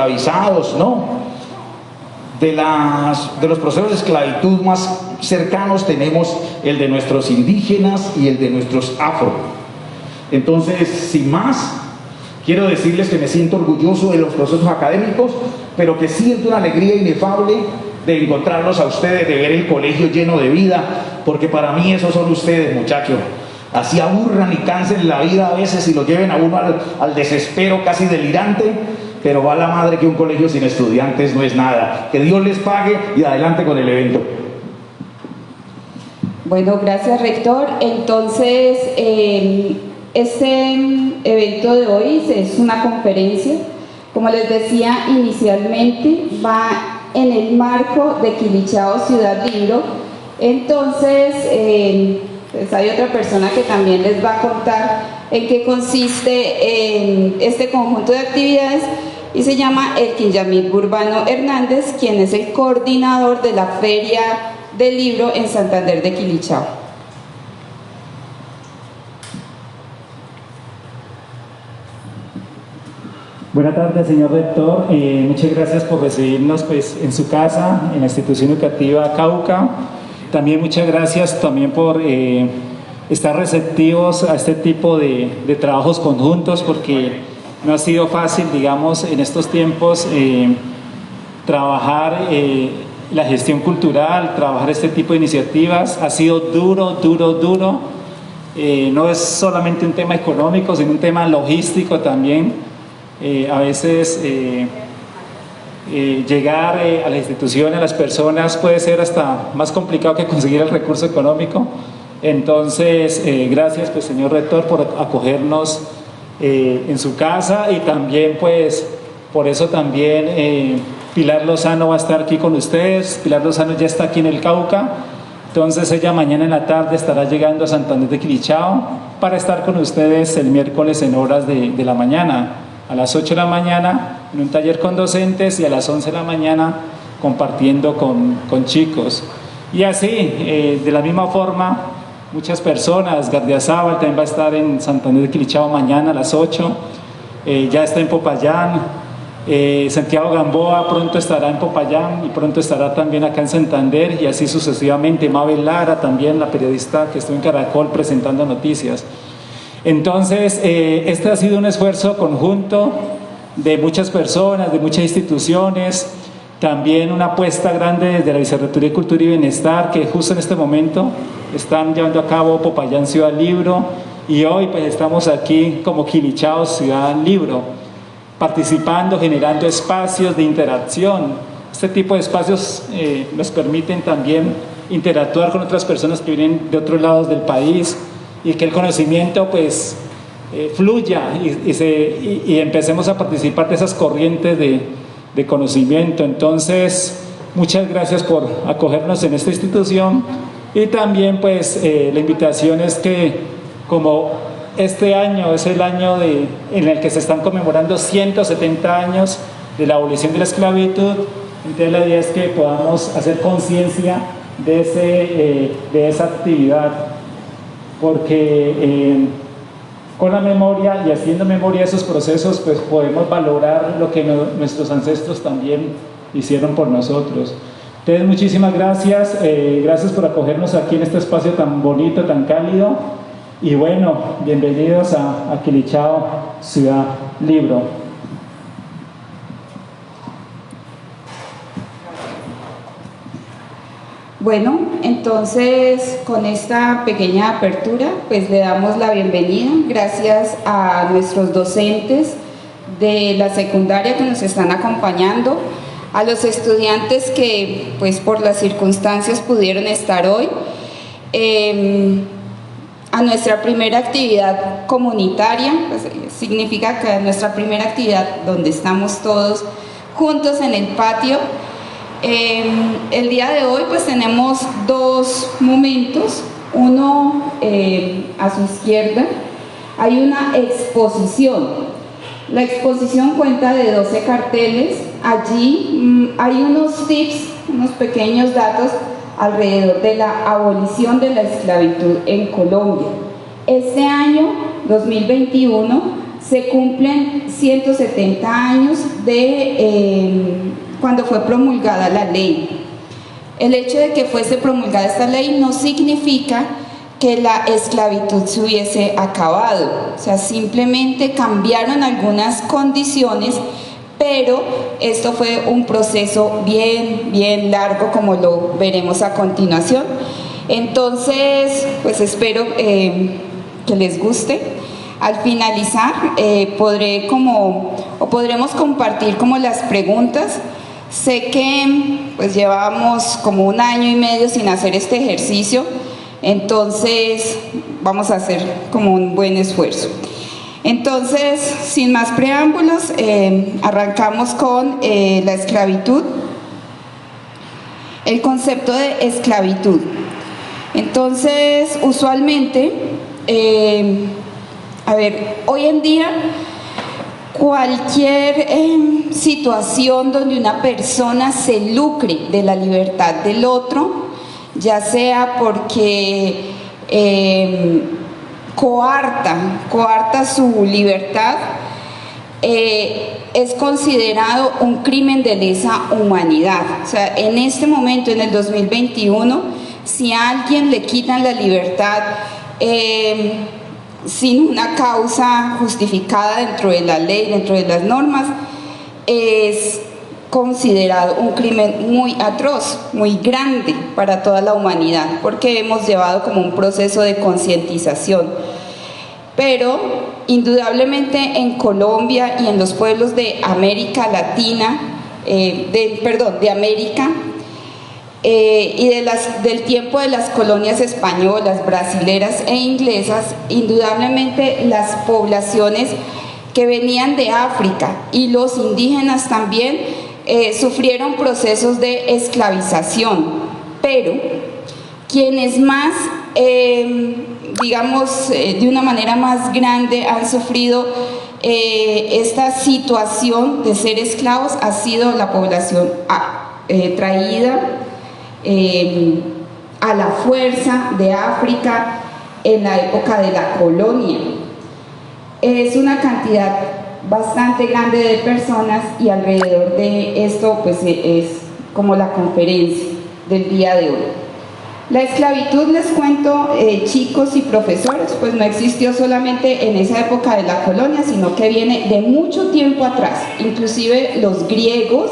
esclavizados, no. De los procesos de esclavitud más cercanos tenemos el de nuestros indígenas y el de nuestros afro. Entonces, sin más, quiero decirles que me siento orgulloso de los procesos académicos, pero que siento una alegría inefable de encontrarlos a ustedes, de ver el colegio lleno de vida, porque para mí esos son ustedes, muchachos. Así aburran y cansen la vida a veces y lo lleven a uno al desespero casi delirante, pero va la madre que un colegio sin estudiantes no es nada. Que Dios les pague y adelante con el evento. Bueno, gracias, rector. Entonces, este evento de hoy es una conferencia. Como les decía inicialmente, va en el marco de Quilichao Ciudad Libro. Entonces, pues hay otra persona que también les va a contar en qué consiste este conjunto de actividades, y se llama Elkin Yamil Burbano Hernández, quien es el coordinador de la Feria del Libro en Santander de Quilichao. Buenas tardes, señor rector. Muchas gracias por recibirnos pues, en su casa, en la institución educativa Cauca. También muchas gracias también por estar receptivos a este tipo de trabajos conjuntos, porque no ha sido fácil, digamos, en estos tiempos trabajar la gestión cultural, trabajar este tipo de iniciativas. Ha sido duro. No es solamente un tema económico, sino un tema logístico también. A veces llegar a la institución, a las personas, puede ser hasta más complicado que conseguir el recurso económico. Entonces, gracias, pues, señor rector, por acogernos en su casa, y también, pues, por eso también Pilar Lozano va a estar aquí con ustedes. Pilar Lozano ya está aquí en el Cauca, entonces ella mañana en la tarde estará llegando a Santander de Quilichao para estar con ustedes el miércoles en horas de la mañana, a las 8 de la mañana en un taller con docentes, y a las 11 de la mañana compartiendo con chicos. Y así, de la misma forma, muchas personas. Gardiazabal también va a estar en Santander de Quilichao mañana a las 8, ya está en Popayán. Santiago Gamboa pronto estará en Popayán y pronto estará también acá en Santander, y así sucesivamente. Mabel Lara también, la periodista que estuvo en Caracol presentando noticias. Entonces, este ha sido un esfuerzo conjunto de muchas personas, de muchas instituciones, también una apuesta grande desde la Vicerrectoría de Cultura y Bienestar, que justo en este momento están llevando a cabo Popayán Ciudad Libro, y hoy pues estamos aquí como Quilichao Ciudad Libro, participando, generando espacios de interacción. Este tipo de espacios nos permiten también interactuar con otras personas que vienen de otros lados del país, y que el conocimiento pues fluya y empecemos a participar de esas corrientes de conocimiento. Entonces, muchas gracias por acogernos en esta institución, y también pues la invitación es que, como este año es el año en el que se están conmemorando 170 años de la abolición de la esclavitud, entonces la idea es que podamos hacer conciencia de esa actividad, porque con la memoria y haciendo memoria de esos procesos, pues podemos valorar lo que nuestros ancestros también hicieron por nosotros. Entonces, muchísimas gracias, gracias por acogernos aquí en este espacio tan bonito, tan cálido, y bueno, bienvenidos a Quilichao Ciudad Libro. Bueno, entonces con esta pequeña apertura pues le damos la bienvenida. Gracias a nuestros docentes de la secundaria que nos están acompañando, a los estudiantes que pues por las circunstancias pudieron estar hoy, a nuestra primera actividad comunitaria, pues, significa que nuestra primera actividad donde estamos todos juntos en el patio. El día de hoy pues tenemos dos momentos. Uno, a su izquierda hay una exposición. La exposición cuenta de 12 carteles. Allí hay unos tips, unos pequeños datos alrededor de la abolición de la esclavitud en Colombia. Este año 2021 se cumplen 170 años de cuando fue promulgada la ley. El hecho de que fuese promulgada esta ley no significa que la esclavitud se hubiese acabado, o sea, simplemente cambiaron algunas condiciones, pero esto fue un proceso bien largo, como lo veremos a continuación. Entonces, pues espero que les guste. Al finalizar, podremos compartir como las preguntas. Sé que pues llevamos como 1 año y medio sin hacer este ejercicio, entonces vamos a hacer como un buen esfuerzo. Entonces, sin más preámbulos, arrancamos con la esclavitud. El concepto de esclavitud. Entonces, usualmente, hoy en día, cualquier situación donde una persona se lucre de la libertad del otro, ya sea porque coarta su libertad, es considerado un crimen de lesa humanidad. O sea, en este momento, en el 2021, si a alguien le quitan la libertad sin una causa justificada dentro de la ley, dentro de las normas, es considerado un crimen muy atroz, muy grande para toda la humanidad, porque hemos llevado como un proceso de concientización. Pero indudablemente en Colombia y en los pueblos de América Latina, de América, y del tiempo de las colonias españolas, brasileras e inglesas, indudablemente las poblaciones que venían de África y los indígenas también sufrieron procesos de esclavización, pero quienes más, de una manera más grande han sufrido esta situación de ser esclavos ha sido la población traída a la fuerza de África en la época de la colonia. Es una cantidad bastante grande de personas y alrededor de esto pues es como la conferencia del día de hoy. La esclavitud, les cuento, chicos y profesores, pues no existió solamente en esa época de la colonia, sino que viene de mucho tiempo atrás. Inclusive los griegos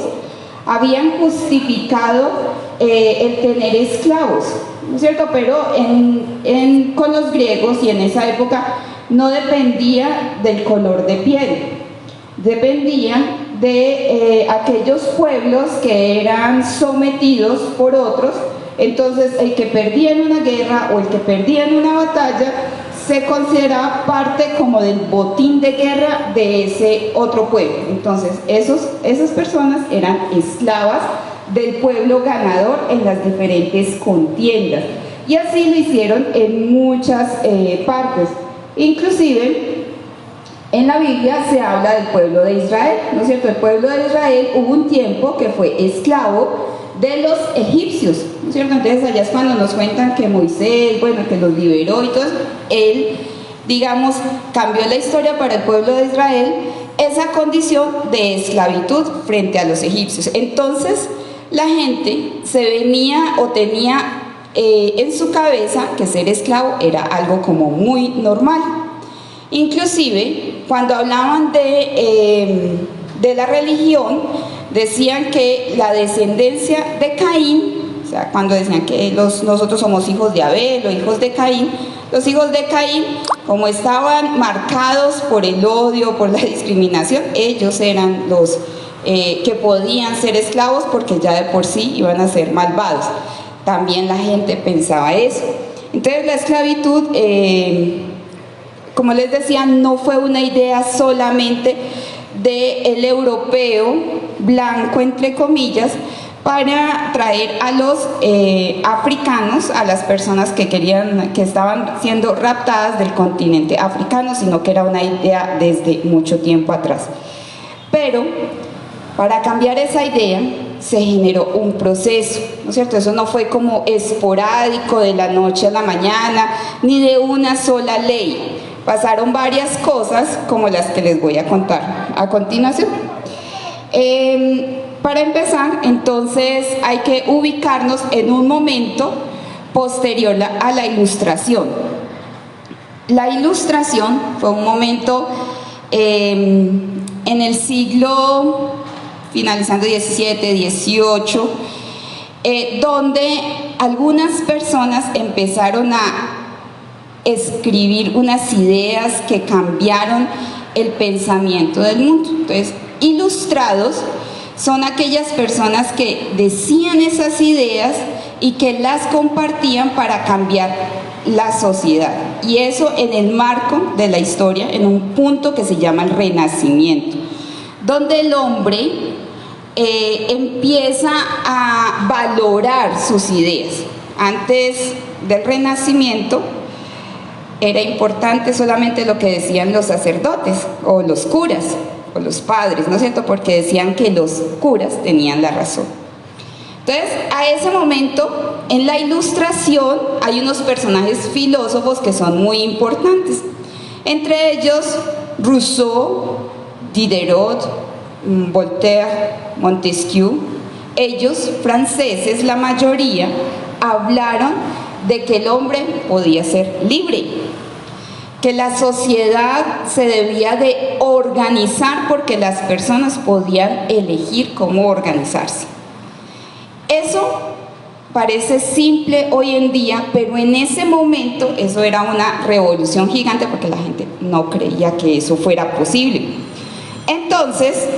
habían justificado el tener esclavos, ¿no es cierto? Pero con los griegos y en esa época no dependía del color de piel, dependía de aquellos pueblos que eran sometidos por otros. Entonces el que perdía en una guerra o el que perdía en una batalla se consideraba parte como del botín de guerra de ese otro pueblo. Entonces esas personas eran esclavas del pueblo ganador en las diferentes contiendas, y así lo hicieron en muchas partes. Inclusive en la Biblia se habla del pueblo de Israel, ¿no es cierto? El pueblo de Israel hubo un tiempo que fue esclavo de los egipcios, ¿no es cierto? Entonces allá es cuando nos cuentan que Moisés, que los liberó y todo eso. Él, cambió la historia para el pueblo de Israel, esa condición de esclavitud frente a los egipcios. Entonces la gente se venía o tenía en su cabeza que ser esclavo era algo como muy normal. Inclusive cuando hablaban de la religión, decían que la descendencia de Caín, o sea, cuando decían que nosotros somos hijos de Abel o hijos de Caín, los hijos de Caín, como estaban marcados por el odio, por la discriminación, ellos eran los que podían ser esclavos porque ya de por sí iban a ser malvados. También la gente pensaba eso. Entonces la esclavitud, como les decía, no fue una idea solamente del europeo blanco, entre comillas, para traer a los africanos, a las personas que estaban siendo raptadas del continente africano, sino que era una idea desde mucho tiempo atrás. Pero para cambiar esa idea se generó un proceso, ¿no es cierto? Eso no fue como esporádico de la noche a la mañana, ni de una sola ley. pasaron varias cosas como las que les voy a contar a continuación. Para empezar, entonces hay que ubicarnos en un momento posterior a la Ilustración. La Ilustración fue un momento en el siglo finalizando XVII, XVIII, donde algunas personas empezaron a escribir unas ideas que cambiaron el pensamiento del mundo. Entonces, ilustrados son aquellas personas que decían esas ideas y que las compartían para cambiar la sociedad. Y eso en el marco de la historia, en un punto que se llama el Renacimiento, donde el hombre empieza a valorar sus ideas. Antes del Renacimiento era importante solamente lo que decían los sacerdotes o los curas o los padres, ¿no es cierto? Porque decían que los curas tenían la razón. Entonces, a ese momento, en la Ilustración hay unos personajes filósofos que son muy importantes. Entre ellos, Rousseau, Diderot, Voltaire, Montesquieu. Ellos, franceses, la mayoría, hablaron de que el hombre podía ser libre, que la sociedad se debía de organizar porque las personas podían elegir cómo organizarse. Eso parece simple hoy en día, pero en ese momento eso era una revolución gigante porque la gente no creía que eso fuera posible. Entonces,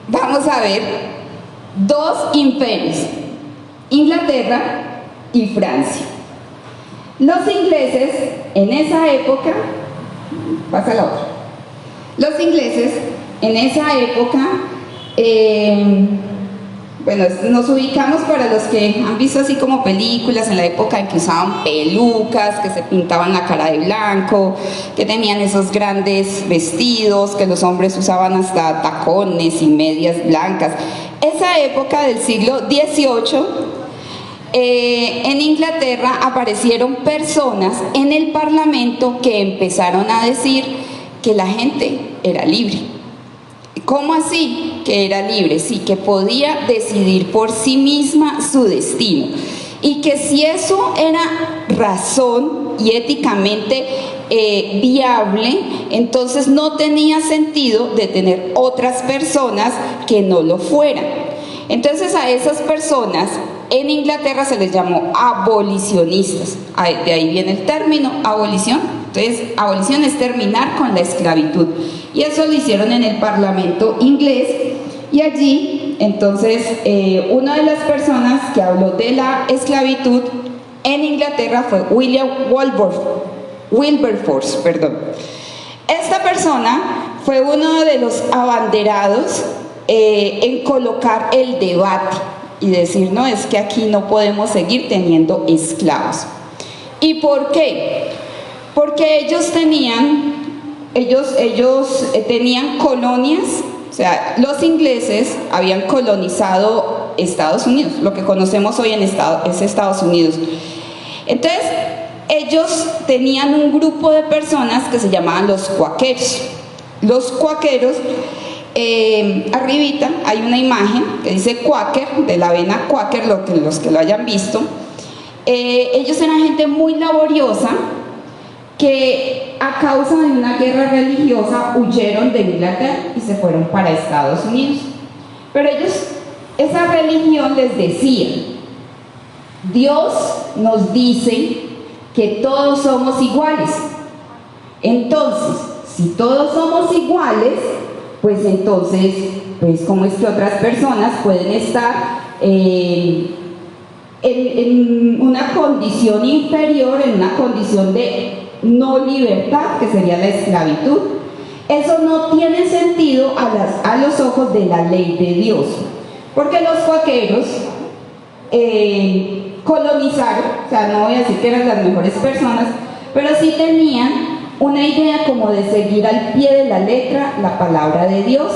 vamos a ver dos imperios, Inglaterra y Francia. Los ingleses en esa época, pasa la otra, los ingleses en esa época, bueno, nos ubicamos para los que han visto así como películas en la época en que usaban pelucas, que se pintaban la cara de blanco, que tenían esos grandes vestidos, que los hombres usaban hasta tacones y medias blancas. Esa época del siglo XVIII, en Inglaterra aparecieron personas en el Parlamento que empezaron a decir que la gente era libre. ¿Cómo así que era libre? Sí, que podía decidir por sí misma su destino. Y que si eso era razón y éticamente viable, entonces no tenía sentido de tener otras personas que no lo fueran. Entonces a esas personas en Inglaterra se les llamó abolicionistas. De ahí viene el término abolición. Entonces, abolición es terminar con la esclavitud. Y eso lo hicieron en el Parlamento inglés. Y allí, entonces, una de las personas que habló de la esclavitud en Inglaterra fue William Wilberforce. Esta persona fue uno de los abanderados en colocar el debate y decir, no, es que aquí no podemos seguir teniendo esclavos. ¿Y por qué? Porque ellos tenían colonias, o sea, los ingleses habían colonizado Estados Unidos, lo que conocemos hoy es Estados Unidos. Entonces, ellos tenían un grupo de personas que se llamaban los cuáqueros. Los cuáqueros, arribita hay una imagen que dice Quaker, de la avena Quaker, los que lo hayan visto. Ellos eran gente muy laboriosa que a causa de una guerra religiosa huyeron de Inglaterra y se fueron para Estados Unidos. Pero ellos, esa religión les decía, Dios nos dice que todos somos iguales. Entonces, si todos somos iguales, pues entonces, pues ¿cómo es que otras personas pueden estar en una condición inferior, en una condición de no libertad, que sería la esclavitud? Eso no tiene sentido a los ojos de la ley de Dios, porque los cuáqueros colonizaron, o sea, no voy a decir que eran las mejores personas, pero sí tenían una idea como de seguir al pie de la letra la palabra de Dios.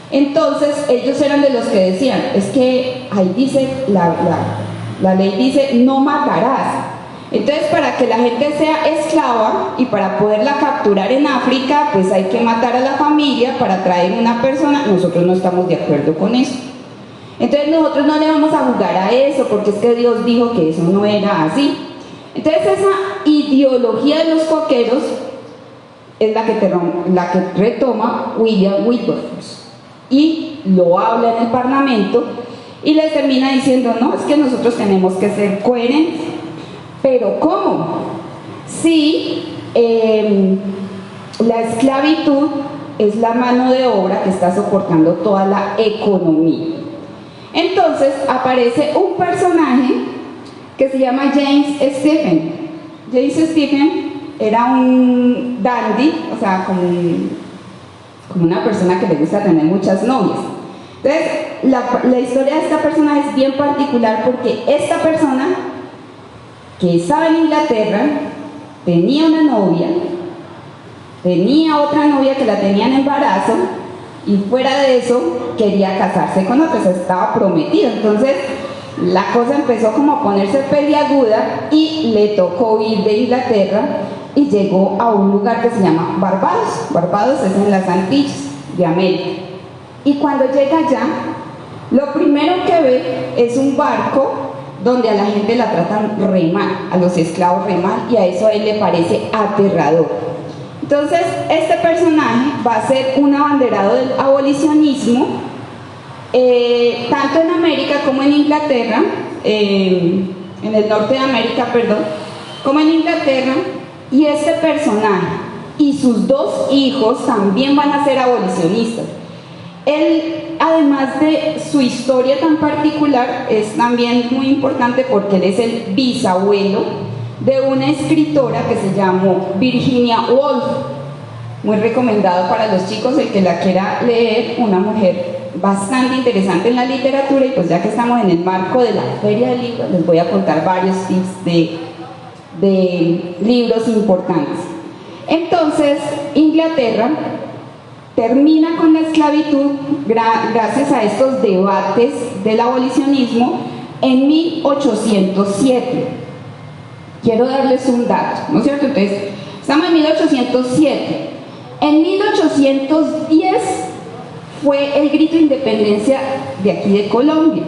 Entonces ellos eran de los que decían, es que ahí dice, la ley dice no matarás. Entonces, para que la gente sea esclava y para poderla capturar en África, pues hay que matar a la familia para traer una persona. Nosotros no estamos de acuerdo con eso. Entonces nosotros no le vamos a jugar a eso, porque es que Dios dijo que eso no era así. Entonces esa ideología de los coqueros es la que retoma William Wilberforce y lo habla en el Parlamento y les termina diciendo, no, es que nosotros tenemos que ser coherentes. Pero ¿cómo? Si la esclavitud es la mano de obra que está soportando toda la economía. Entonces aparece un personaje que se llama James Stephen. James Stephen era un dandy, o sea, como una persona que le gusta tener muchas novias. Entonces, la historia de esta persona es bien particular porque esta persona, que estaba en Inglaterra, tenía una novia, tenía otra novia que la tenía en embarazo, y fuera de eso quería casarse con otra, o sea, estaba prometido. Entonces la cosa empezó como a ponerse peliaguda y le tocó huir de Inglaterra y llegó a un lugar que se llama Barbados. Barbados es en las Antillas de América. Y cuando llega allá, lo primero que ve es un barco donde a la gente la tratan re mal, a los esclavos re mal, y a eso a él le parece aterrador. Entonces, este personaje va a ser un abanderado del abolicionismo, tanto en América como en Inglaterra, en el norte de América, perdón, como en Inglaterra, y este personaje y sus dos hijos también van a ser abolicionistas. Él, además de su historia tan particular, es también muy importante porque él es el bisabuelo de una escritora que se llamó Virginia Woolf, muy recomendado para los chicos, el que la quiera leer, una mujer bastante interesante en la literatura. Y pues ya que estamos en el marco de la Feria del Libro, les voy a contar varios tips de libros importantes. Entonces, Inglaterra termina con la esclavitud gracias a estos debates del abolicionismo en 1807. Quiero darles un dato, ¿no es cierto? Entonces, estamos en 1807. En 1810 fue el grito de independencia de aquí de Colombia.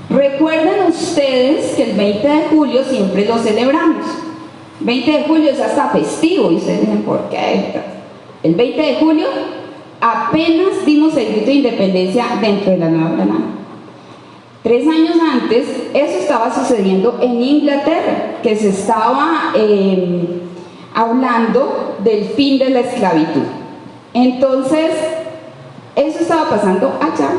Recuerden ustedes que el 20 de julio siempre lo celebramos. 20 de julio es hasta festivo, y ustedes dicen, ¿por qué? El 20 de julio apenas dimos el grito de independencia dentro de la Nueva Granada. 3 años antes, eso estaba sucediendo en Inglaterra, que se estaba hablando del fin de la esclavitud. Entonces, eso estaba pasando allá.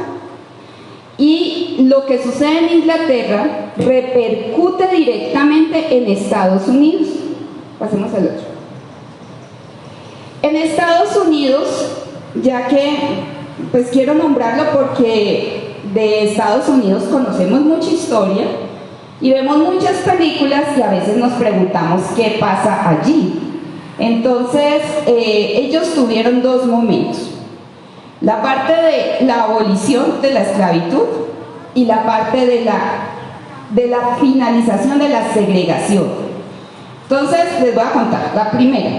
Y lo que sucede en Inglaterra repercute directamente en Estados Unidos. Pasemos al otro. En Estados Unidos, ya que pues quiero nombrarlo porque de Estados Unidos conocemos mucha historia y vemos muchas películas y a veces nos preguntamos qué pasa allí. Entonces, ellos tuvieron 2 momentos: la parte de la abolición de la esclavitud y la parte de la finalización de la segregación. Entonces, les voy a contar. La primera: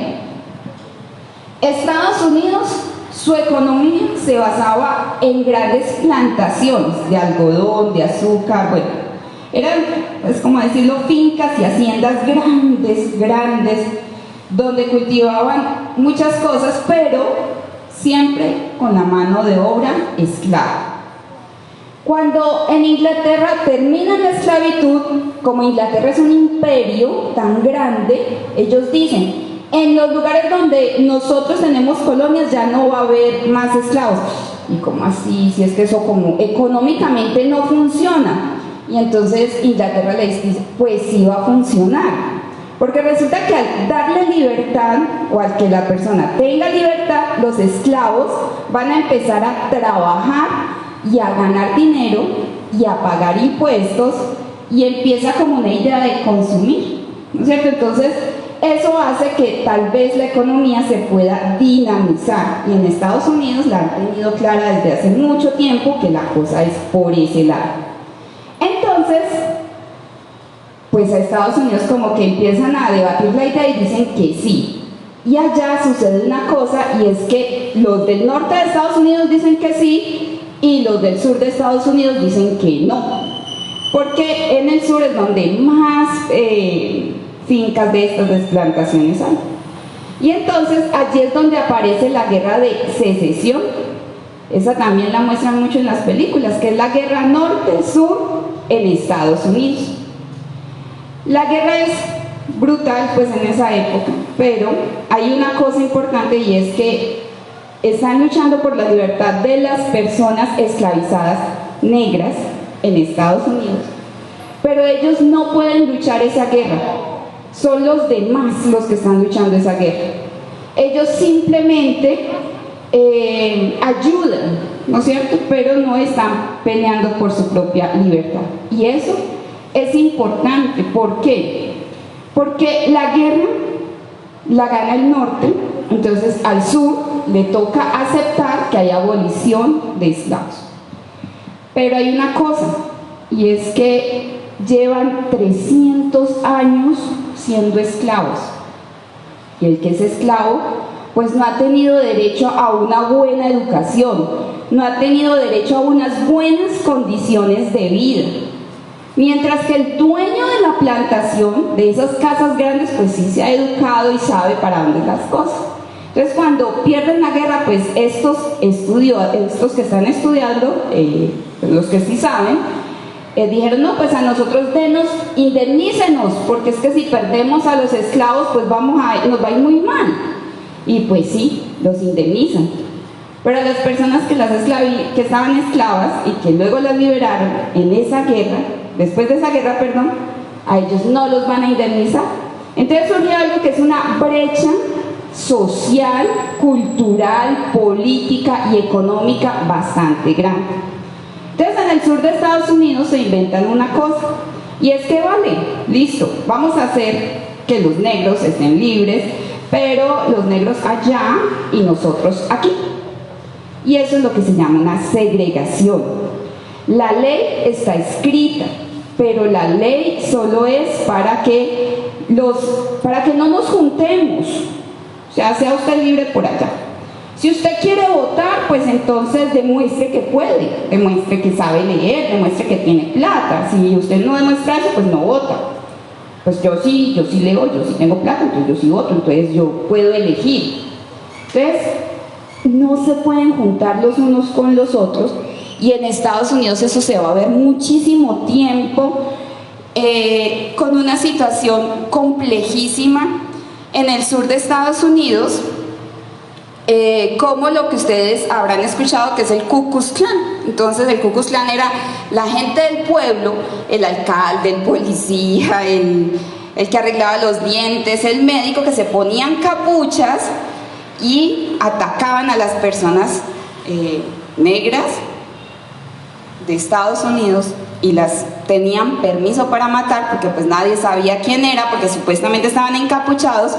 Estados Unidos, su economía se basaba en grandes plantaciones de algodón, de azúcar, bueno, eran, es como decirlo, fincas y haciendas grandes, donde cultivaban muchas cosas, pero siempre con la mano de obra esclava. Cuando en Inglaterra termina la esclavitud, como Inglaterra es un imperio tan grande, ellos dicen: en los lugares donde nosotros tenemos colonias ya no va a haber más esclavos. ¿Y cómo así? Si es que eso como económicamente no funciona. Y entonces Inglaterra le dice, pues sí va a funcionar. Porque resulta que al darle libertad, o al que la persona tenga libertad, los esclavos van a empezar a trabajar y a ganar dinero y a pagar impuestos, y empieza como una idea de consumir, ¿no es cierto? Entonces, eso hace que tal vez la economía se pueda dinamizar, y en Estados Unidos la han tenido clara desde hace mucho tiempo que la cosa es por ese lado. Entonces, pues a Estados Unidos como que empiezan a debatir la idea y dicen que sí. Y allá sucede una cosa, y es que los del norte de Estados Unidos dicen que sí y los del sur de Estados Unidos dicen que no, porque en el sur es donde más fincas de estas plantaciones hay. Y entonces allí es donde aparece la guerra de secesión. Esa también la muestran mucho en las películas, que es la guerra norte-sur en Estados Unidos. La guerra es brutal pues en esa época, pero hay una cosa importante, y es que están luchando por la libertad de las personas esclavizadas negras en Estados Unidos, pero ellos no pueden luchar esa guerra, son los demás los que están luchando esa guerra. Ellos simplemente ayudan, ¿no es cierto?, pero no están peleando por su propia libertad. Y eso es importante. ¿Por qué? Porque la guerra la gana el norte, entonces al sur le toca aceptar que hay abolición de esclavos. Pero hay una cosa, y es que llevan 300 años siendo esclavos, y el que es esclavo pues no ha tenido derecho a una buena educación, no ha tenido derecho a unas buenas condiciones de vida. Mientras que el dueño de la plantación, de esas casas grandes, pues sí se ha educado y sabe para dónde las cosas. Entonces cuando pierden la guerra, pues estos que están estudiando, los que sí saben, dijeron, no, pues a nosotros indemnícenos, porque es que si perdemos a los esclavos, pues nos va a ir muy mal. Y pues sí, los indemnizan. Pero a las personas que estaban esclavas y que luego las liberaron en esa guerra, después de esa guerra, perdón, a ellos no los van a indemnizar. Entonces surge algo que es una brecha social, cultural, política y económica bastante grande. Entonces en el sur de Estados Unidos se inventan una cosa, y es que vale, listo, vamos a hacer que los negros estén libres, pero los negros allá y nosotros aquí. Y eso es lo que se llama una segregación. La ley está escrita, pero la ley solo es para que no nos juntemos. O sea usted libre por allá. Si usted quiere votar, pues entonces demuestre que puede, demuestre que sabe leer, demuestre que tiene plata. Si usted no demuestra eso, pues no vota. Pues yo sí leo, yo sí tengo plata, entonces yo sí voto, entonces yo puedo elegir. Entonces, no se pueden juntar los unos con los otros, y en Estados Unidos eso se va a ver muchísimo tiempo, con una situación complejísima en el sur de Estados Unidos, como lo que ustedes habrán escuchado, que es el Ku Klux Klan. Entonces el Ku Klux Klan era la gente del pueblo, el alcalde, el policía, el que arreglaba los dientes, el médico, que se ponían capuchas y atacaban a las personas negras de Estados Unidos, y las tenían permiso para matar, porque pues nadie sabía quién era, porque supuestamente estaban encapuchados,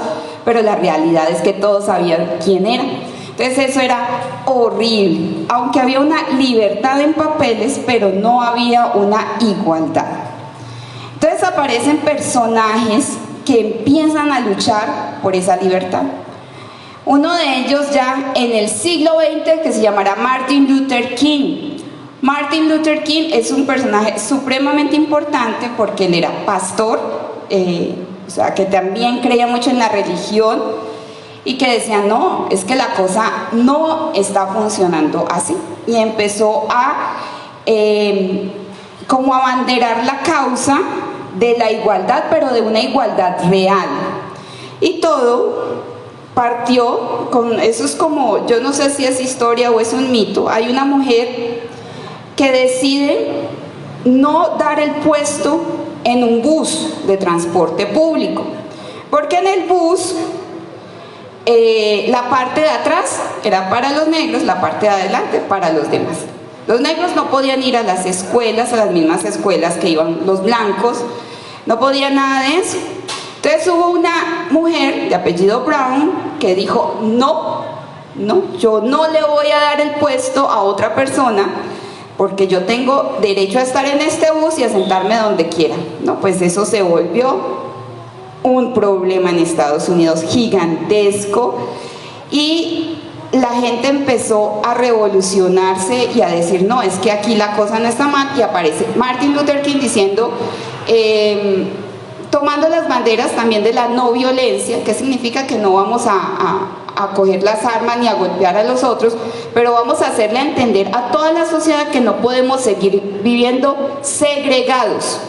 pero la realidad es que todos sabían quién era. Entonces eso era horrible, aunque había una libertad en papeles, pero no había una igualdad. Entonces aparecen personajes que empiezan a luchar por esa libertad. Uno de ellos ya en el siglo XX, que se llamará Martin Luther King. Martin Luther King es un personaje supremamente importante porque él era pastor, o sea, que también creía mucho en la religión, y que decía, no, es que la cosa no está funcionando así. Y empezó a como abanderar la causa de la igualdad, pero de una igualdad real. Y todo partió con, eso es como, yo no sé si es historia o es un mito, hay una mujer que decide no dar el puesto en un bus de transporte público, porque en el bus la parte de atrás era para los negros, la parte de adelante para los demás. Los negros no podían ir a las escuelas, a las mismas escuelas que iban los blancos, no podían nada de eso. Entonces hubo una mujer de apellido Brown que dijo, no, yo no le voy a dar el puesto a otra persona porque yo tengo derecho a estar en este bus y a sentarme donde quiera. No, pues eso se volvió un problema en Estados Unidos gigantesco, y la gente empezó a revolucionarse y a decir, no, es que aquí la cosa no está mal, y aparece Martin Luther King diciendo, tomando las banderas también de la no violencia, que significa que no vamos a coger las armas ni a golpear a los otros, pero vamos a hacerle entender a toda la sociedad que no podemos seguir viviendo segregados,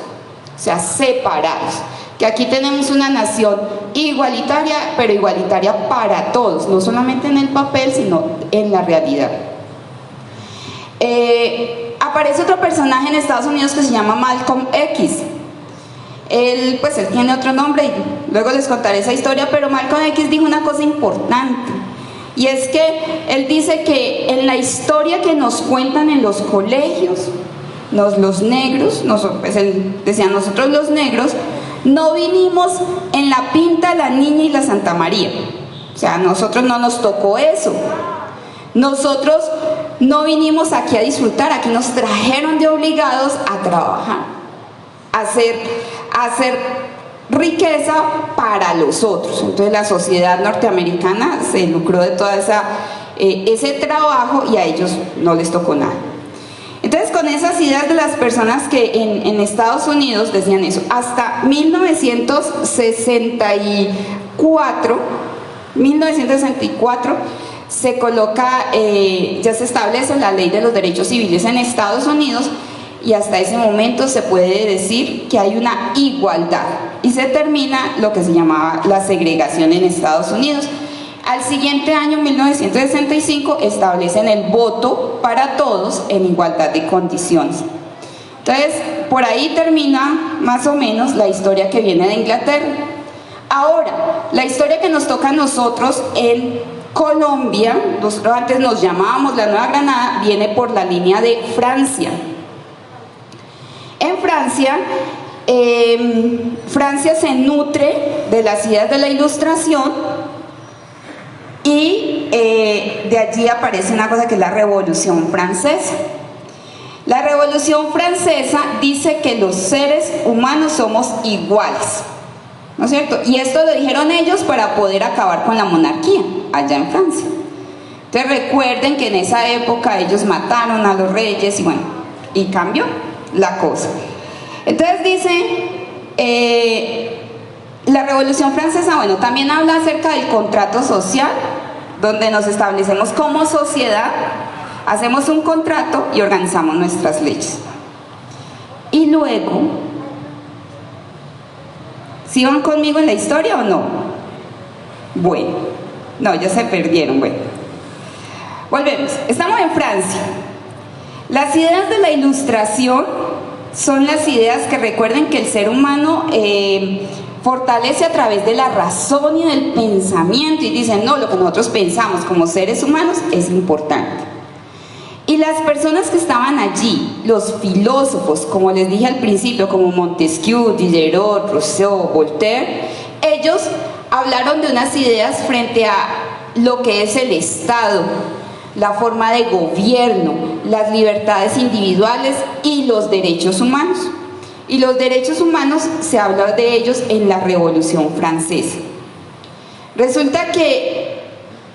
o sea, separados, que aquí tenemos una nación igualitaria, pero igualitaria para todos, no solamente en el papel, sino en la realidad. Aparece otro personaje en Estados Unidos que se llama Malcolm X. Él tiene otro nombre y luego les contaré esa historia, pero Malcolm X dijo una cosa importante, y es que él dice que en la historia que nos cuentan en los colegios, los negros, él decía, nosotros los negros no vinimos en la Pinta, la Niña y la Santa María, o sea, a nosotros no nos tocó eso, nosotros no vinimos aquí a disfrutar, aquí nos trajeron de obligados a trabajar, a hacer riqueza para los otros. Entonces la sociedad norteamericana se lucró de toda ese trabajo, y a ellos no les tocó nada. Entonces, con esas ideas de las personas que en Estados Unidos decían eso, hasta 1964 se coloca, ya se establece la ley de los derechos civiles en Estados Unidos, y hasta ese momento se puede decir que hay una igualdad, y se termina lo que se llamaba la segregación en Estados Unidos. Al siguiente año, 1965, establecen el voto para todos en igualdad de condiciones. Entonces, por ahí termina más o menos la historia que viene de Inglaterra. Ahora, la historia que nos toca a nosotros en Colombia, nosotros antes nos llamábamos la Nueva Granada, viene por la línea de Francia. En Francia, Francia se nutre de las ideas de la Ilustración, y de allí aparece una cosa que es la Revolución Francesa. La Revolución Francesa dice que los seres humanos somos iguales, ¿no es cierto? Y esto lo dijeron ellos para poder acabar con la monarquía allá en Francia. Entonces recuerden que en esa época ellos mataron a los reyes, y bueno, y cambió la cosa. Entonces dice, la Revolución Francesa, bueno, también habla acerca del contrato social, donde nos establecemos como sociedad, hacemos un contrato y organizamos nuestras leyes. Y luego, ¿sí van conmigo en la historia o no? Bueno, no, ya se perdieron, bueno. Volvemos, estamos en Francia. Las ideas de la Ilustración son las ideas que recuerden que el ser humano fortalece a través de la razón y del pensamiento, y dicen, no, lo que nosotros pensamos como seres humanos es importante. Y las personas que estaban allí, los filósofos, como les dije al principio, como Montesquieu, Diderot, Rousseau, Voltaire, ellos hablaron de unas ideas frente a lo que es el Estado, la forma de gobierno, las libertades individuales y los derechos humanos. Y los derechos humanos se habla de ellos en la Revolución Francesa. Resulta que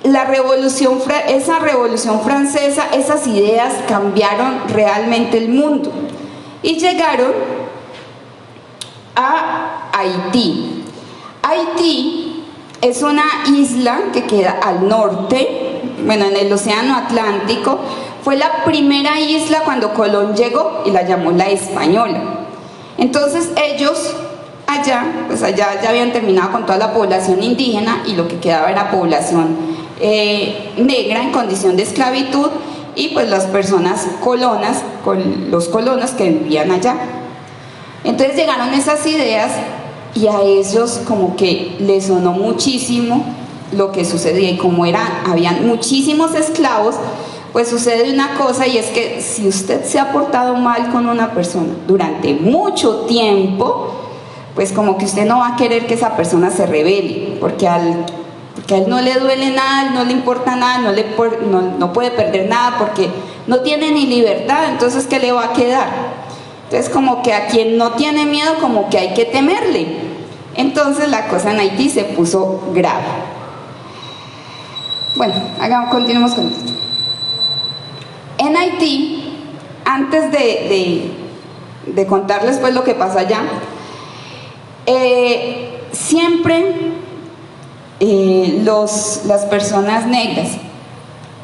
esa Revolución Francesa, esas ideas cambiaron realmente el mundo y llegaron a Haití. Haití es una isla que queda al norte, bueno, en el Océano Atlántico. Fue la primera isla cuando Colón llegó y la llamó la Española. Entonces ellos allá ya habían terminado con toda la población indígena, y lo que quedaba era población negra en condición de esclavitud, y pues las personas colonas, los colonos que vivían allá. Entonces llegaron esas ideas, y a ellos como que les sonó muchísimo lo que sucedía, y como habían muchísimos esclavos, pues sucede una cosa, y es que si usted se ha portado mal con una persona durante mucho tiempo, pues como que usted no va a querer que esa persona se rebele, porque a él no le duele nada, no le importa nada, no puede perder nada, porque no tiene ni libertad, entonces ¿qué le va a quedar? Entonces como que a quien no tiene miedo como que hay que temerle. Entonces la cosa en Haití se puso grave. Bueno, continuemos con esto. En Haití, antes de contarles pues lo que pasó allá, siempre las personas negras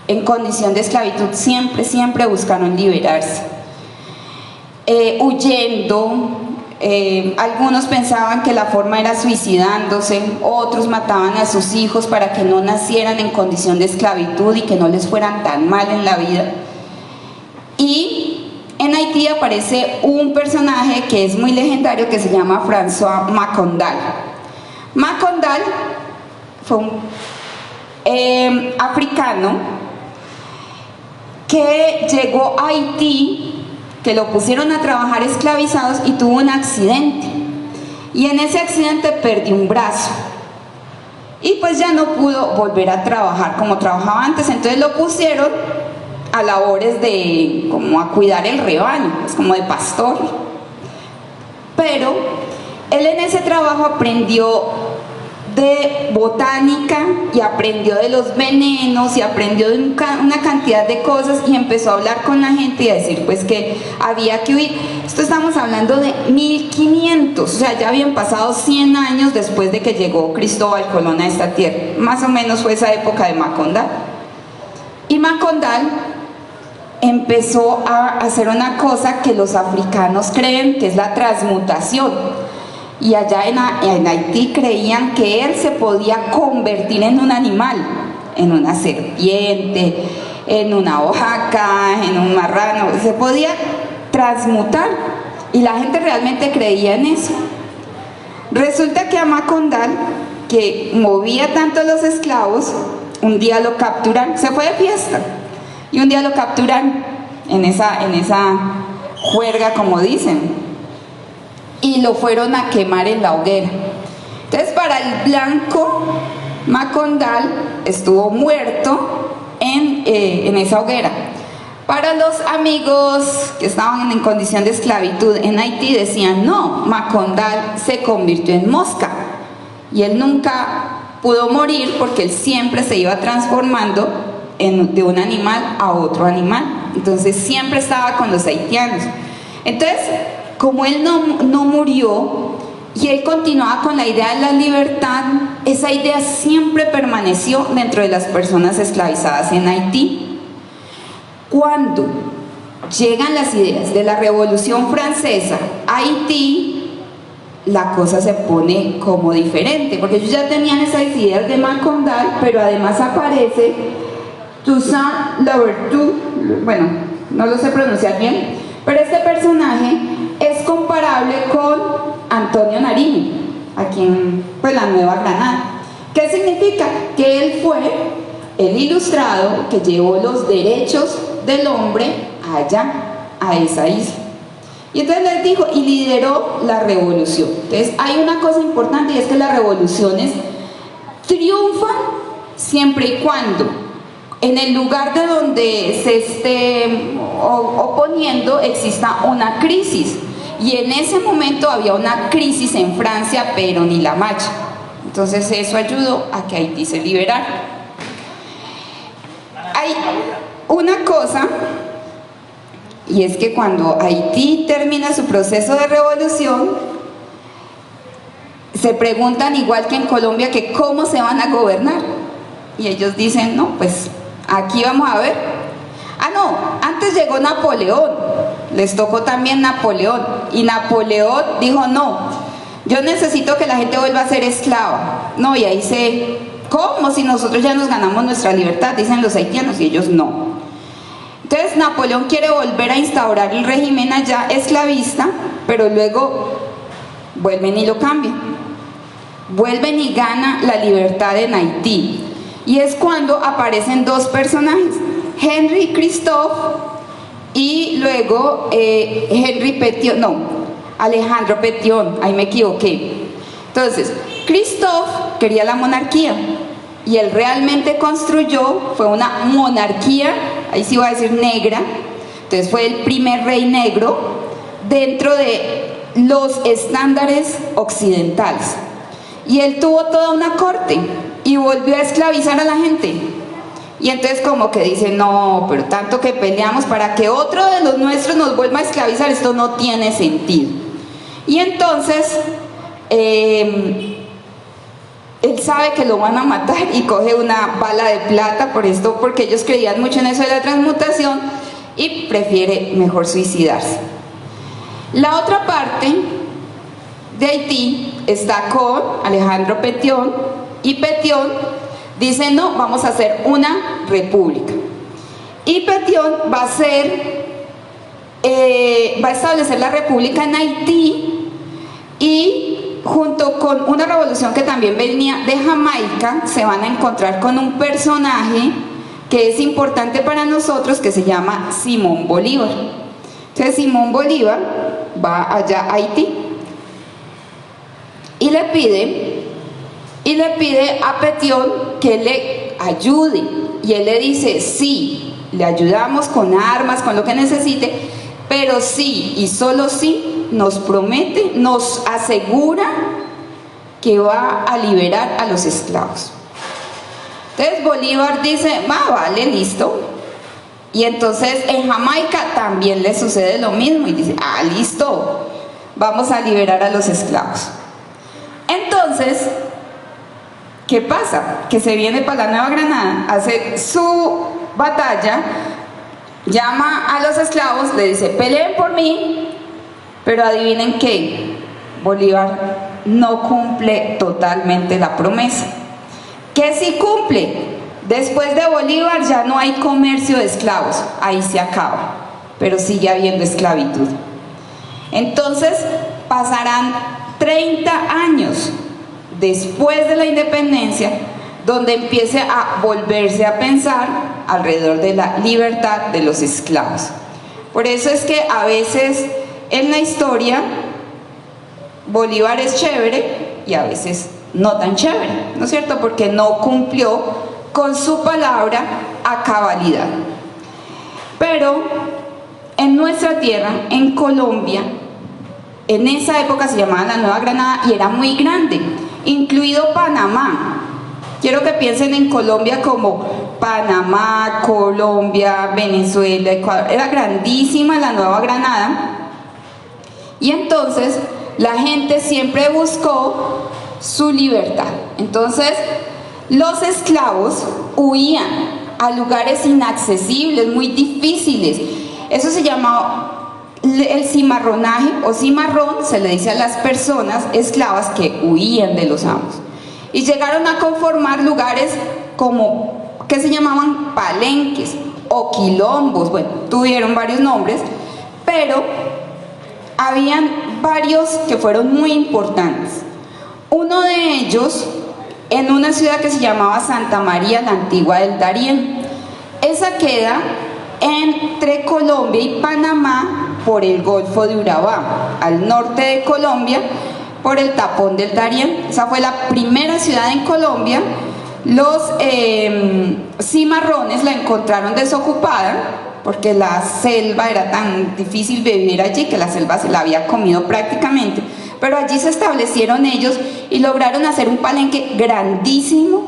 en condición de esclavitud siempre buscaron liberarse, huyendo. Algunos pensaban que la forma era suicidándose, otros mataban a sus hijos para que no nacieran en condición de esclavitud y que no les fueran tan mal en la vida. Y en Haití aparece un personaje que es muy legendario que se llama François Macondal. Macondal fue un africano que llegó a Haití, que lo pusieron a trabajar esclavizados y tuvo un accidente. Y en ese accidente perdió un brazo. Y pues ya no pudo volver a trabajar como trabajaba antes, entonces lo pusieron a labores de como a cuidar el rebaño, pues como de pastor. Pero él en ese trabajo aprendió de botánica y aprendió de los venenos y aprendió de una cantidad de cosas y empezó a hablar con la gente y a decir pues que había que huir. Esto estamos hablando de 1500, o sea, ya habían pasado 100 años después de que llegó Cristóbal Colón a esta tierra. Más o menos fue esa época de Macondal. Y Macondal empezó a hacer una cosa que los africanos creen que es la transmutación. Y allá en Haití creían que él se podía convertir en un animal, en una serpiente, en una oaxaca, en un marrano, se podía transmutar y la gente realmente creía en eso. Resulta que a Macondal, que movía tanto a los esclavos, un día lo capturan, se fue de fiesta y un día lo capturan en esa juerga, como dicen, y lo fueron a quemar en la hoguera. Entonces para el blanco, Macondal estuvo muerto en esa hoguera. Para los amigos que estaban en condición de esclavitud en Haití decían, no, Macondal se convirtió en mosca y él nunca pudo morir porque él siempre se iba transformando de un animal a otro animal. Entonces siempre estaba con los haitianos. Entonces, como él no murió y él continuaba con la idea de la libertad, esa idea siempre permaneció dentro de las personas esclavizadas en Haití. Cuando llegan las ideas de la Revolución Francesa a Haití, la cosa se pone como diferente, porque ellos ya tenían esas ideas de Macondal, pero además aparece Toussaint Louverture, bueno, no lo sé pronunciar bien, pero este personaje es comparable con Antonio Nariño, aquí en la Nueva Granada. ¿Qué significa? Que él fue el ilustrado que llevó los derechos del hombre allá, a esa isla. Y entonces les dijo, y lideró la revolución. Entonces hay una cosa importante y es que las revoluciones triunfan siempre y cuando en el lugar de donde se esté oponiendo exista una crisis. Y en ese momento había una crisis en Francia, pero ni la macha. Entonces eso ayudó a que Haití se liberara. Hay una cosa, y es que cuando Haití termina su proceso de revolución, se preguntan igual que en Colombia que cómo se van a gobernar. Y ellos dicen, no, pues aquí vamos a ver. Ah, no, antes llegó Napoleón, les tocó también Napoleón, y Napoleón dijo, no, yo necesito que la gente vuelva a ser esclava. No, y ahí ¿cómo? Si nosotros ya nos ganamos nuestra libertad, dicen los haitianos, y ellos no. Entonces Napoleón quiere volver a instaurar el régimen allá esclavista, pero luego vuelven y lo cambian. Vuelven y gana la libertad en Haití. Y es cuando aparecen dos personajes, Henri Christophe y luego Alejandro Pétion, ahí me equivoqué. Entonces, Christophe quería la monarquía y él realmente construyó, fue una monarquía ahí sí voy a decir negra, entonces fue el primer rey negro dentro de los estándares occidentales. Y él tuvo toda una corte y volvió a esclavizar a la gente. Y entonces como que dice, no, pero tanto que peleamos para que otro de los nuestros nos vuelva a esclavizar, esto no tiene sentido. Y entonces él sabe que lo van a matar y coge una bala de plata por esto, porque ellos creían mucho en eso de la transmutación, y prefiere mejor suicidarse. La otra parte de Haití está con Alejandro Pétion, y Pétion dice, no, vamos a hacer una república. Y Pétion va a establecer la república en Haití, y junto con una revolución que también venía de Jamaica, se van a encontrar con un personaje que es importante para nosotros, que se llama Simón Bolívar. Entonces Simón Bolívar va allá a Haití y le pide a Pétion que le ayude, y él le dice, sí, le ayudamos con armas, con lo que necesite, pero sí, y solo sí, nos promete, nos asegura que va a liberar a los esclavos. Entonces Bolívar dice, vale, listo. Y entonces en Jamaica también le sucede lo mismo, y dice, listo, vamos a liberar a los esclavos. Entonces, ¿qué pasa? Que se viene para la Nueva Granada, hace su batalla, llama a los esclavos, le dice, peleen por mí, pero adivinen qué, Bolívar no cumple totalmente la promesa. ¿Qué sí cumple? Después de Bolívar ya no hay comercio de esclavos, ahí se acaba, pero sigue habiendo esclavitud. Entonces pasarán 30 años después de la independencia, donde empiece a volverse a pensar alrededor de la libertad de los esclavos. Por eso es que a veces en la historia Bolívar es chévere y a veces no tan chévere, ¿no es cierto? Porque no cumplió con su palabra a cabalidad. Pero en nuestra tierra, en Colombia, en esa época se llamaba la Nueva Granada y era muy grande, incluido Panamá. Quiero que piensen en Colombia como Panamá, Colombia, Venezuela, Ecuador. Era grandísima la Nueva Granada, y entonces la gente siempre buscó su libertad. Entonces los esclavos huían a lugares inaccesibles, muy difíciles. Eso se llamaba el cimarronaje o cimarrón, se le dice a las personas esclavas que huían de los amos. Y llegaron a conformar lugares como, que se llamaban palenques o quilombos. Bueno, tuvieron varios nombres, pero habían varios que fueron muy importantes. Uno de ellos en una ciudad que se llamaba Santa María la Antigua del Darién. Esa queda entre Colombia y Panamá por el Golfo de Urabá, al norte de Colombia por el tapón del Darién. Esa fue la primera ciudad en Colombia. Los cimarrones la encontraron desocupada porque la selva era tan difícil vivir allí que la selva se la había comido prácticamente, pero allí se establecieron ellos y lograron hacer un palenque grandísimo.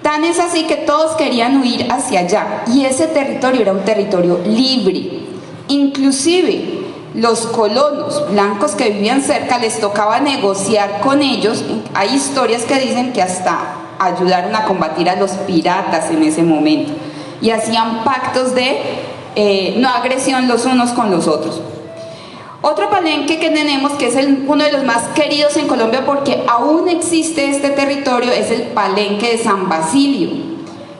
Tan es así que todos querían huir hacia allá, y ese territorio era un territorio libre. Inclusive los colonos blancos que vivían cerca les tocaba negociar con ellos. Hay historias que dicen que hasta ayudaron a combatir a los piratas en ese momento, y hacían pactos de no agresión los unos con los otros. Otro palenque que tenemos, que es uno de los más queridos en Colombia porque aún existe este territorio, es el Palenque de San Basilio.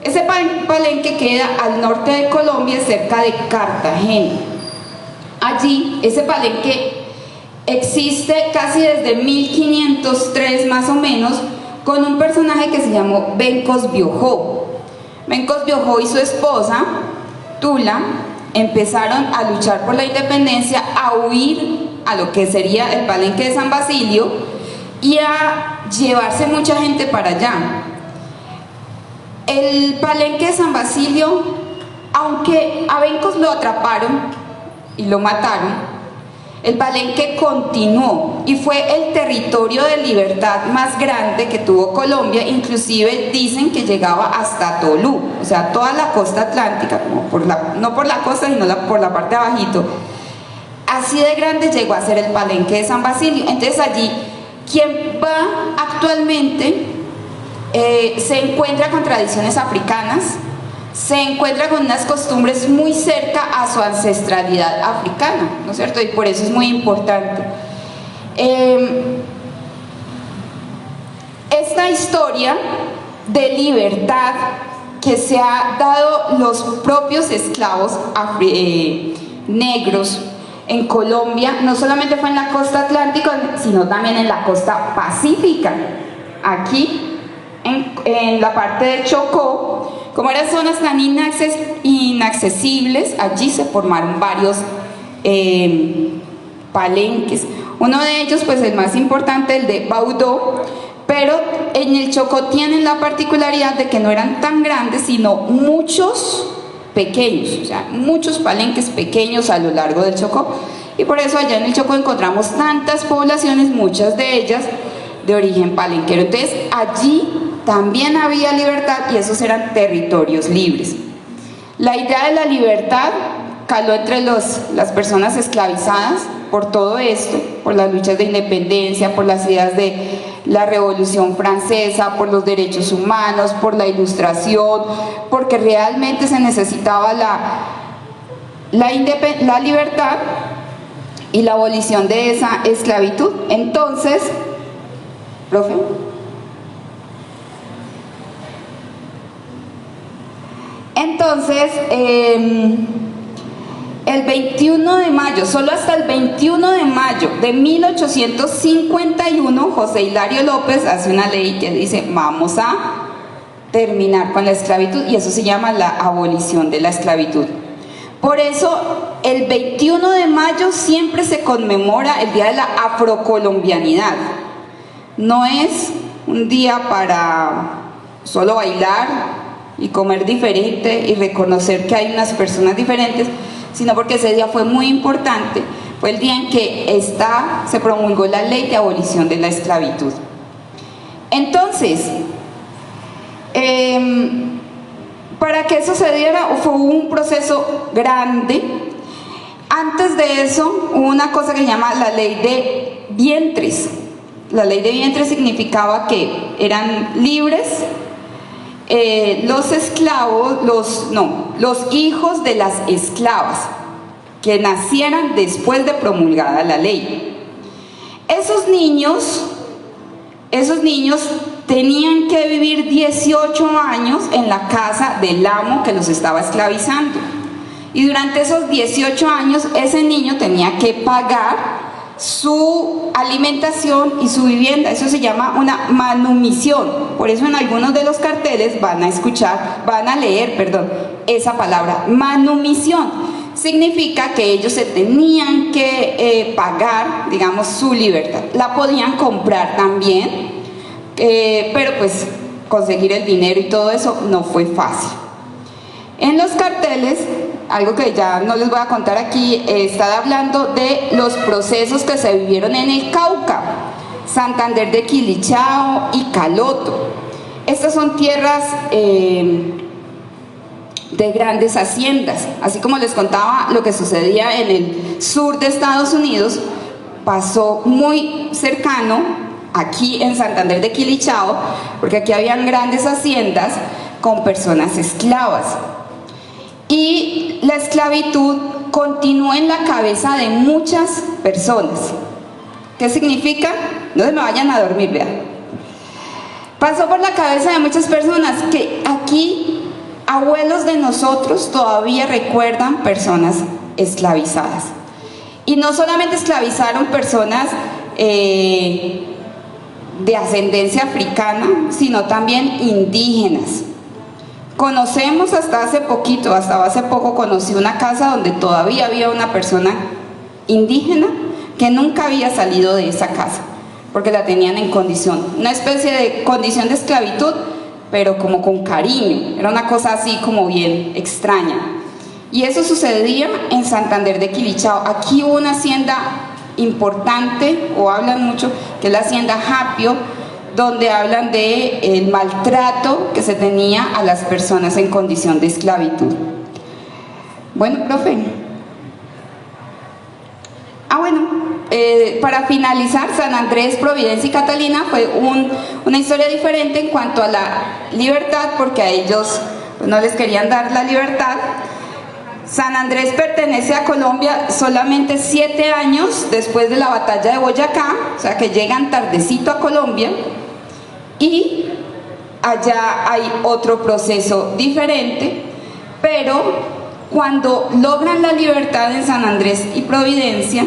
Ese palenque queda al norte de Colombia, cerca de Cartagena. Allí, ese palenque existe casi desde 1503 más o menos, con un personaje que se llamó Bencos Biojó. Bencos Biojó y su esposa, Tula, empezaron a luchar por la independencia, a huir a lo que sería el Palenque de San Basilio y a llevarse mucha gente para allá. El Palenque de San Basilio aunque a Bencos lo atraparon y lo mataron, el Palenque continuó y fue el territorio de libertad más grande que tuvo Colombia. Inclusive dicen que llegaba hasta Tolú, o sea, toda la costa atlántica, como no por la costa, sino por la parte de abajito. Así de grande llegó a ser el Palenque de San Basilio. Entonces allí, quien va actualmente se encuentra con tradiciones africanas, se encuentra con unas costumbres muy cerca a su ancestralidad africana, ¿no es cierto? Y por eso es muy importante. Esta historia de libertad que se ha dado los propios esclavos negros en Colombia, no solamente fue en la costa atlántica, sino también en la costa pacífica. Aquí, en la parte de Chocó, como eran zonas tan inaccesibles, allí se formaron varios palenques. Uno de ellos, pues el más importante, el de Baudó, pero en el Chocó tienen la particularidad de que no eran tan grandes, sino muchos pequeños, o sea, muchos palenques pequeños a lo largo del Chocó. Y por eso allá en el Chocó encontramos tantas poblaciones, muchas de ellas de origen palenquero. Entonces allí también había libertad y esos eran territorios libres. La idea de la libertad caló entre las personas esclavizadas por todo esto, por las luchas de independencia, por las ideas de la Revolución Francesa, por los derechos humanos, por la Ilustración, porque realmente se necesitaba la libertad y la abolición de esa esclavitud. Entonces, profe. Entonces, el 21 de mayo, solo hasta el 21 de mayo de 1851, José Hilario López hace una ley que dice: vamos a terminar con la esclavitud, y eso se llama la abolición de la esclavitud. Por eso, el 21 de mayo siempre se conmemora el Día de la Afrocolombianidad. No es un día para solo bailar y comer diferente y reconocer que hay unas personas diferentes, sino porque ese día fue muy importante. Fue el día en que se promulgó la ley de abolición de la esclavitud. Entonces, para que eso se diera, fue un proceso grande. Antes de eso, hubo una cosa que se llama la ley de vientres. La ley de vientres significaba que eran libres los esclavos, los hijos de las esclavas que nacieran después de promulgada la ley. Esos niños tenían que vivir 18 años en la casa del amo que los estaba esclavizando. Y durante esos 18 años ese niño tenía que pagar su alimentación y su vivienda. Eso se llama una manumisión. Por eso en algunos de los carteles van a leer esa palabra, manumisión. Significa que ellos se tenían que pagar, digamos, su libertad. La podían comprar también, pero pues conseguir el dinero y todo eso no fue fácil. En los carteles, algo que ya no les voy a contar aquí, está hablando de los procesos que se vivieron en el Cauca, Santander de Quilichao y Caloto. Estas son tierras de grandes haciendas. Así como les contaba lo que sucedía en el sur de Estados Unidos, pasó muy cercano aquí en Santander de Quilichao, porque aquí habían grandes haciendas con personas esclavas. Y la esclavitud continuó en la cabeza de muchas personas. ¿Qué significa? No se me vayan a dormir, vean. Pasó por la cabeza de muchas personas que aquí abuelos de nosotros todavía recuerdan personas esclavizadas. Y no solamente esclavizaron personas de ascendencia africana, sino también indígenas. Conocemos hasta hace poco conocí una casa donde todavía había una persona indígena que nunca había salido de esa casa, porque la tenían en una especie de condición de esclavitud, pero como con cariño. Era una cosa así como bien extraña. Y eso sucedía en Santander de Quilichao. Aquí hubo una hacienda importante, o hablan mucho, que es la hacienda Japio, donde hablan de el maltrato que se tenía a las personas en condición de esclavitud. Bueno, profe. Para finalizar, San Andrés, Providencia y Catalina fue una historia diferente en cuanto a la libertad, porque a ellos no les querían dar la libertad. San Andrés pertenece a Colombia solamente 7 años después de la batalla de Boyacá, o sea que llegan tardecito a Colombia, y allá hay otro proceso diferente, pero cuando logran la libertad en San Andrés y Providencia,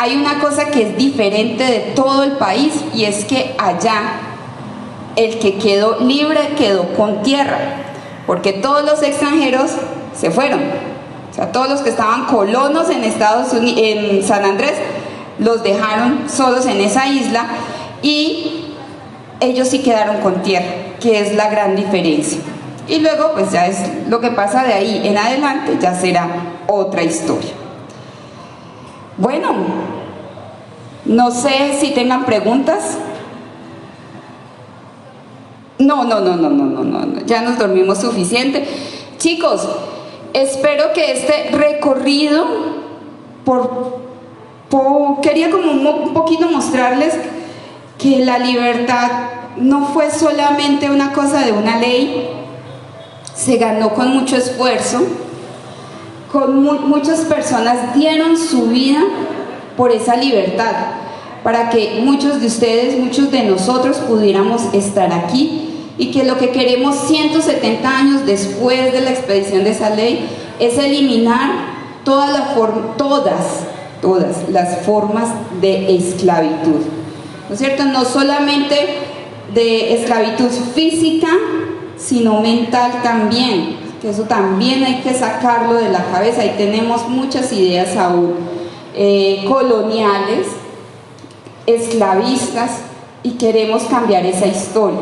hay una cosa que es diferente de todo el país, y es que allá el que quedó libre quedó con tierra, porque todos los extranjeros se fueron. O sea, todos los que estaban colonos en en San Andrés, los dejaron solos en esa isla, y ellos sí quedaron con tierra, que es la gran diferencia. Y luego, pues ya es lo que pasa de ahí en adelante, ya será otra historia. Bueno, no sé si tengan preguntas. No, ya nos dormimos suficiente. Chicos, espero que este recorrido, quería como un poquito mostrarles que la libertad no fue solamente una cosa de una ley, se ganó con mucho esfuerzo, muchas personas dieron su vida por esa libertad, para que muchos de ustedes, muchos de nosotros pudiéramos estar aquí, y que lo que queremos 170 años después de la expedición de esa ley es eliminar todas las formas de esclavitud, ¿no es cierto? No solamente de esclavitud física, sino mental también, que eso también hay que sacarlo de la cabeza. Ahí tenemos muchas ideas aún coloniales, esclavistas, y queremos cambiar esa historia.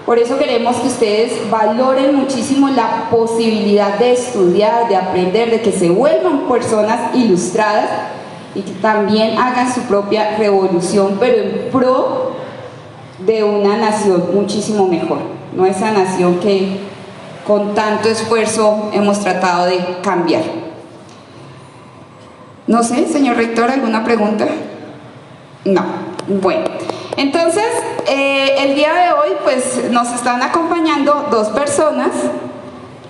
Por eso queremos que ustedes valoren muchísimo la posibilidad de estudiar, de aprender, de que se vuelvan personas ilustradas y que también hagan su propia revolución, pero en pro de una nación muchísimo mejor, no esa nación que con tanto esfuerzo hemos tratado de cambiar. No sé, señor rector, ¿alguna pregunta? No. Bueno, entonces el día de hoy pues nos están acompañando 2 personas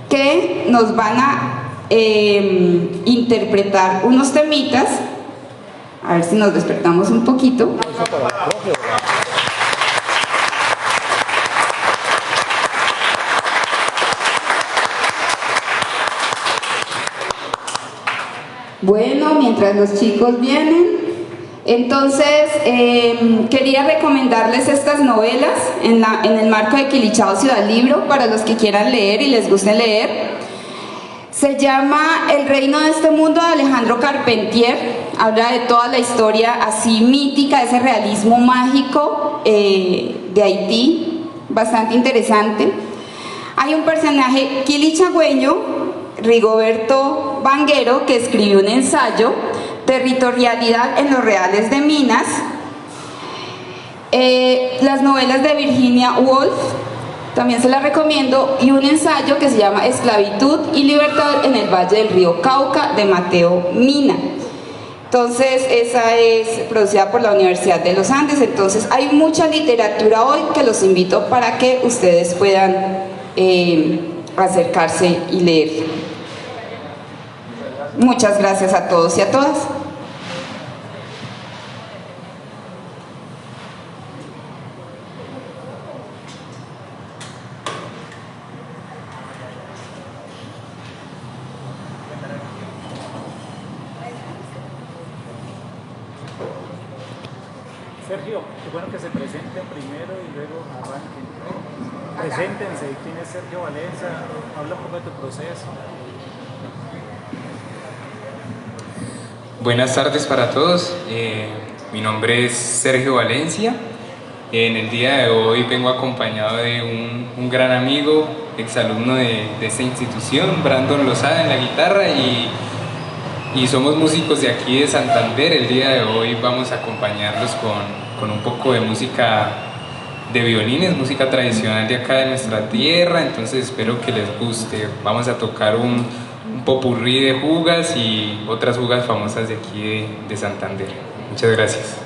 que nos van a interpretar unos temitas. A ver si nos despertamos un poquito. Bueno, mientras los chicos vienen, entonces quería recomendarles estas novelas en el marco de Quilichao Ciudad Libro, para los que quieran leer y les guste leer. Se llama El reino de este mundo, de Alejandro Carpentier. Habla de toda la historia así mítica, de ese realismo mágico de Haití, bastante interesante. Hay un personaje quilichagüeño, Rigoberto Vanguero, que escribió un ensayo, Territorialidad en los Reales de Minas. Las novelas de Virginia Woolf, también se las recomiendo, y un ensayo que se llama Esclavitud y Libertad en el Valle del Río Cauca, de Mateo Mina. Entonces esa es producida por la Universidad de los Andes. Entonces hay mucha literatura hoy que los invito para que ustedes puedan acercarse y leer. Muchas gracias a todos y a todas. Sergio, qué bueno que se presenten primero y luego arranquen. Preséntense. ¿Quién es Sergio Valencia? Habla un poco de tu proceso. Buenas tardes para todos. Mi nombre es Sergio Valencia. En el día de hoy vengo acompañado de un gran amigo, exalumno de esta institución, Brandon Lozada en la guitarra y somos músicos de aquí de Santander. El día de hoy vamos a acompañarlos con un poco de música de violines, música tradicional de acá de nuestra tierra, entonces espero que les guste. Vamos a tocar un popurrí de jugas y otras jugas famosas de aquí de Santander. Muchas gracias.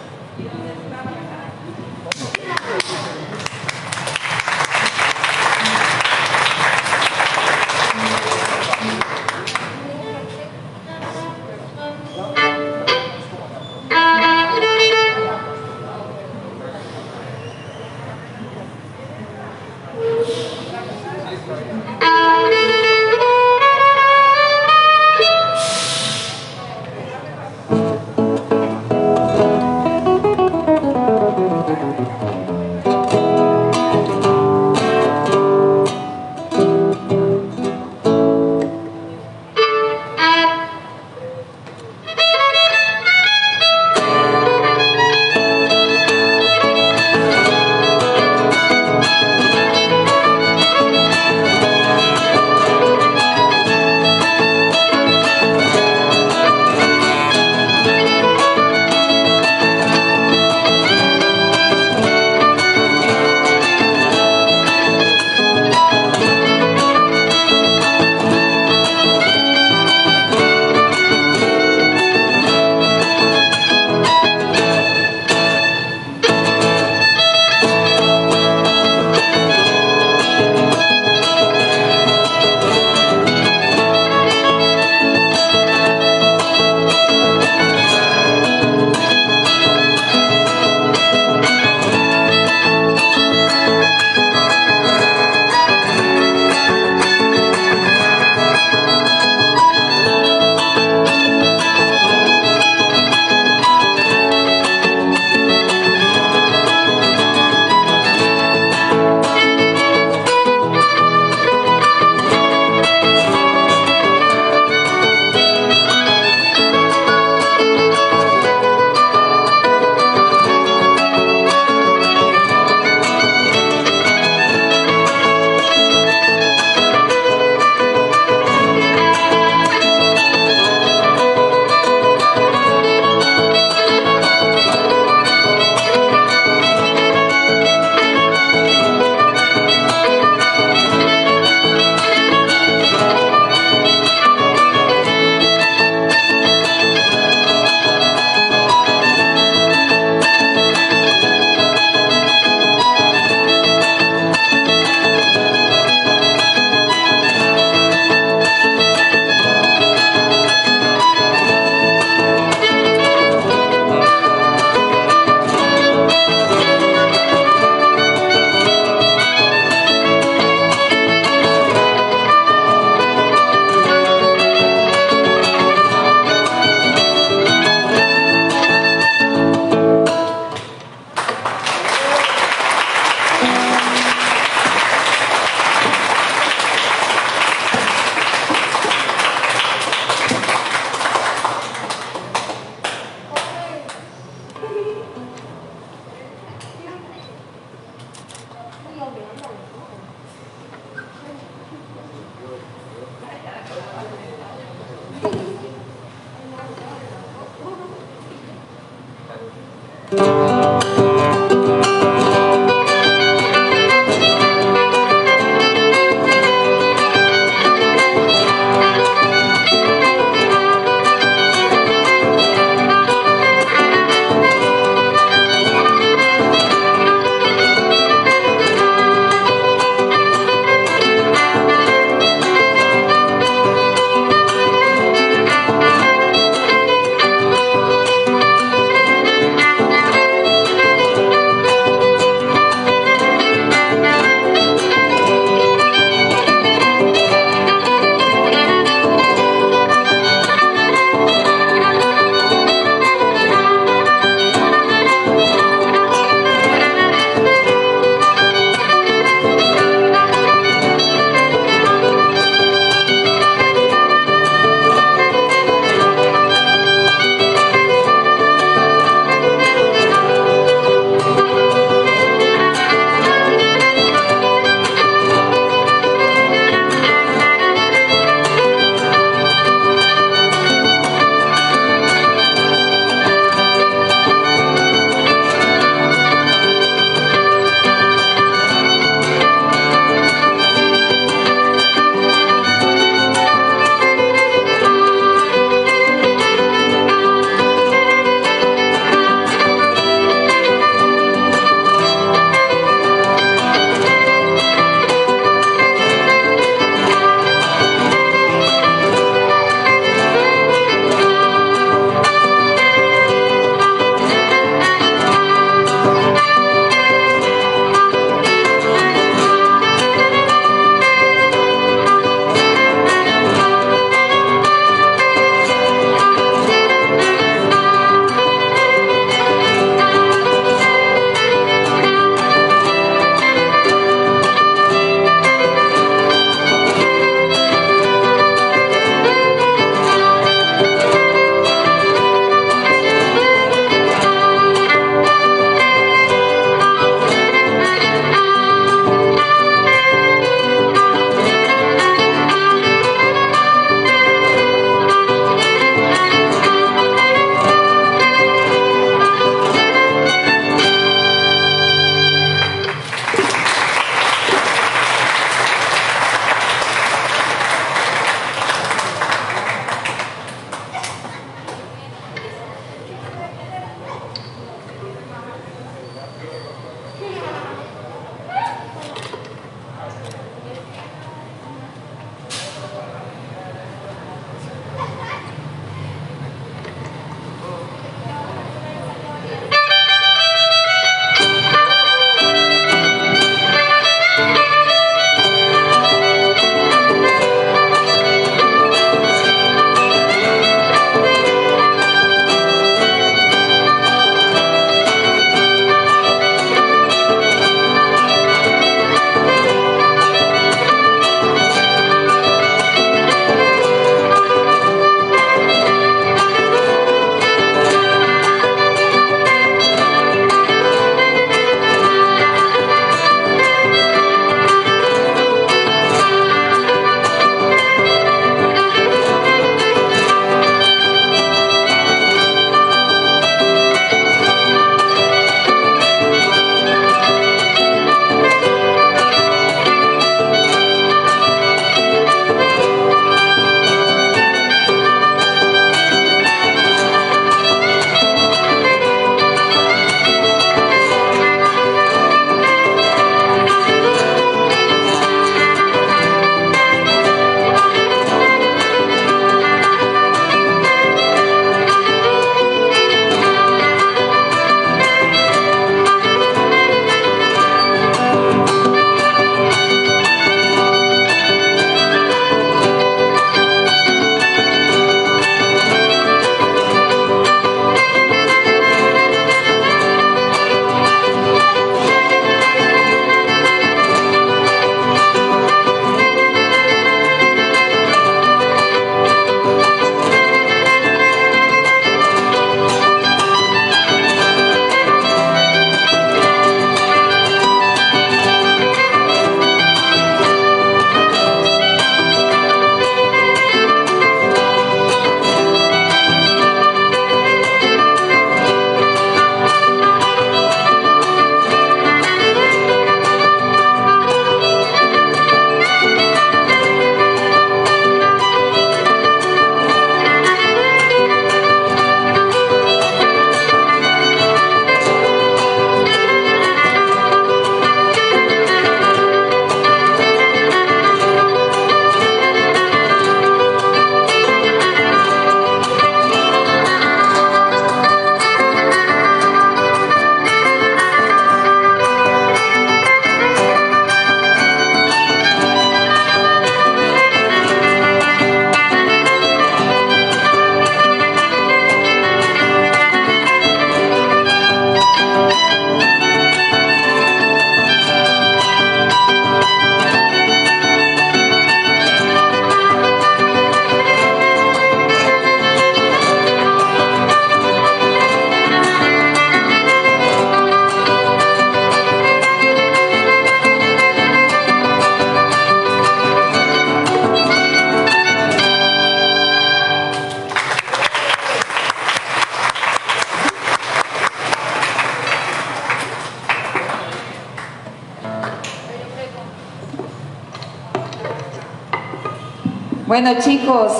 Bueno, chicos,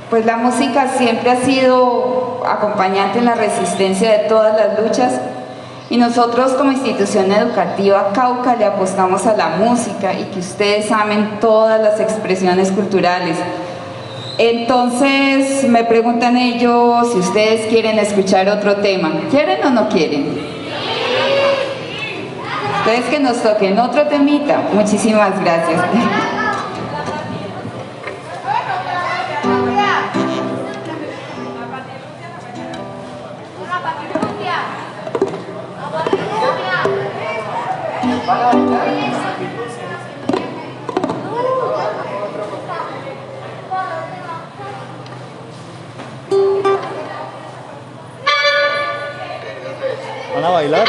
pues la música siempre ha sido acompañante en la resistencia de todas las luchas y nosotros como institución educativa Cauca le apostamos a la música y que ustedes amen todas las expresiones culturales. Entonces me preguntan ellos si ustedes quieren escuchar otro tema. ¿Quieren o no quieren? Entonces que nos toquen otro temita. Muchísimas gracias. ¿Van a bailar?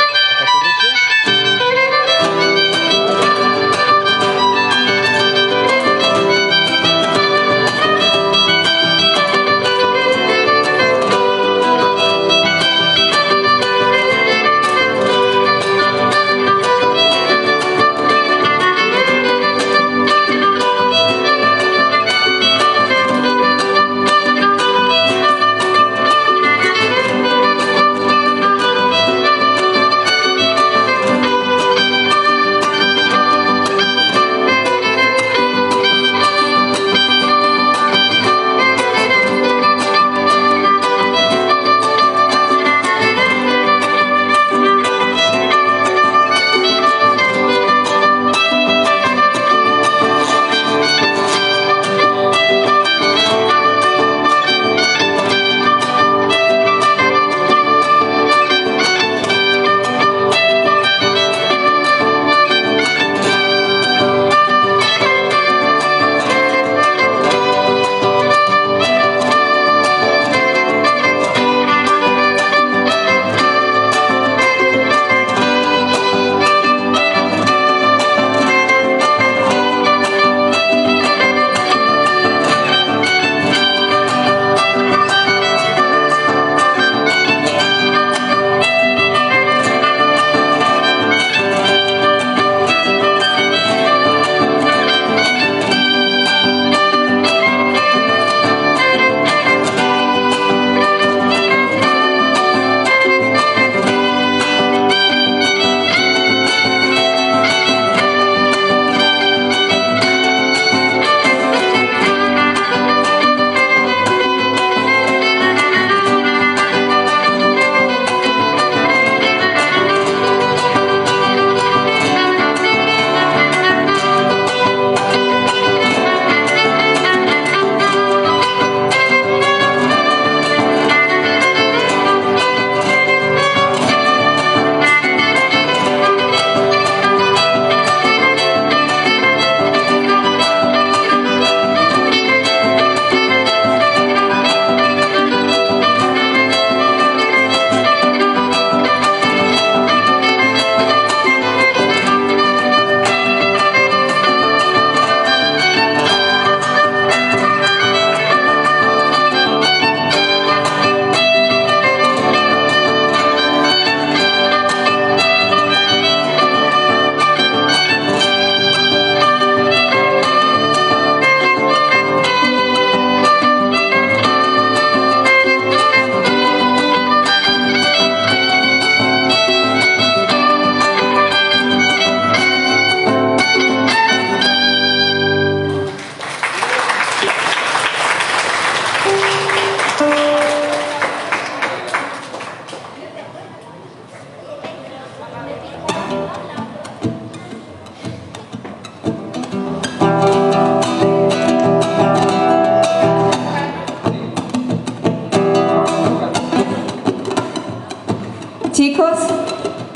Chicos,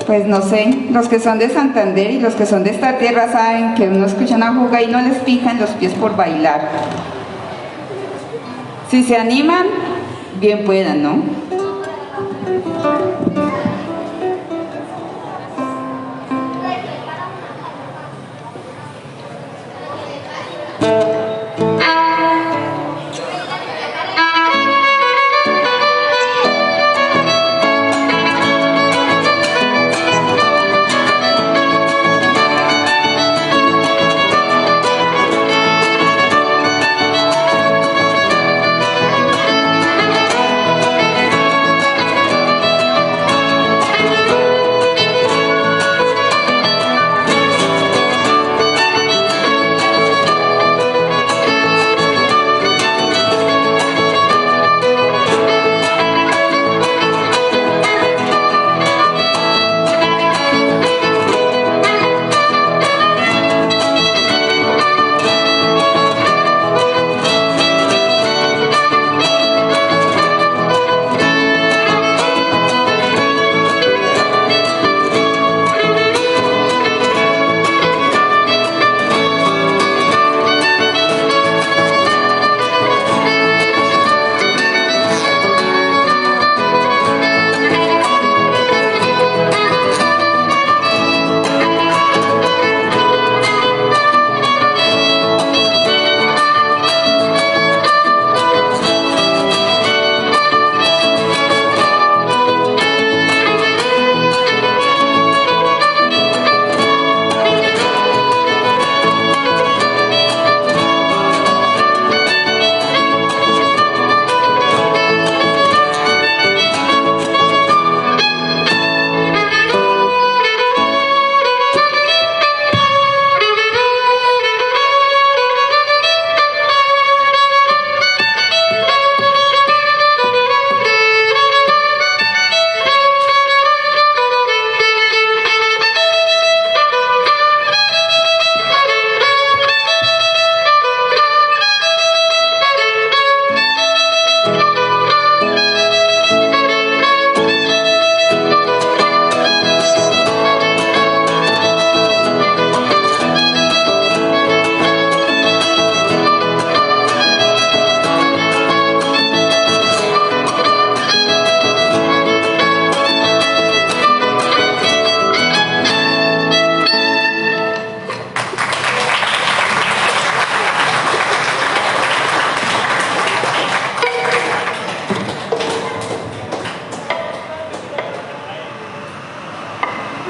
pues no sé, los que son de Santander y los que son de esta tierra saben que uno escucha una juga y no les pican los pies por bailar. Si se animan, bien puedan, ¿no?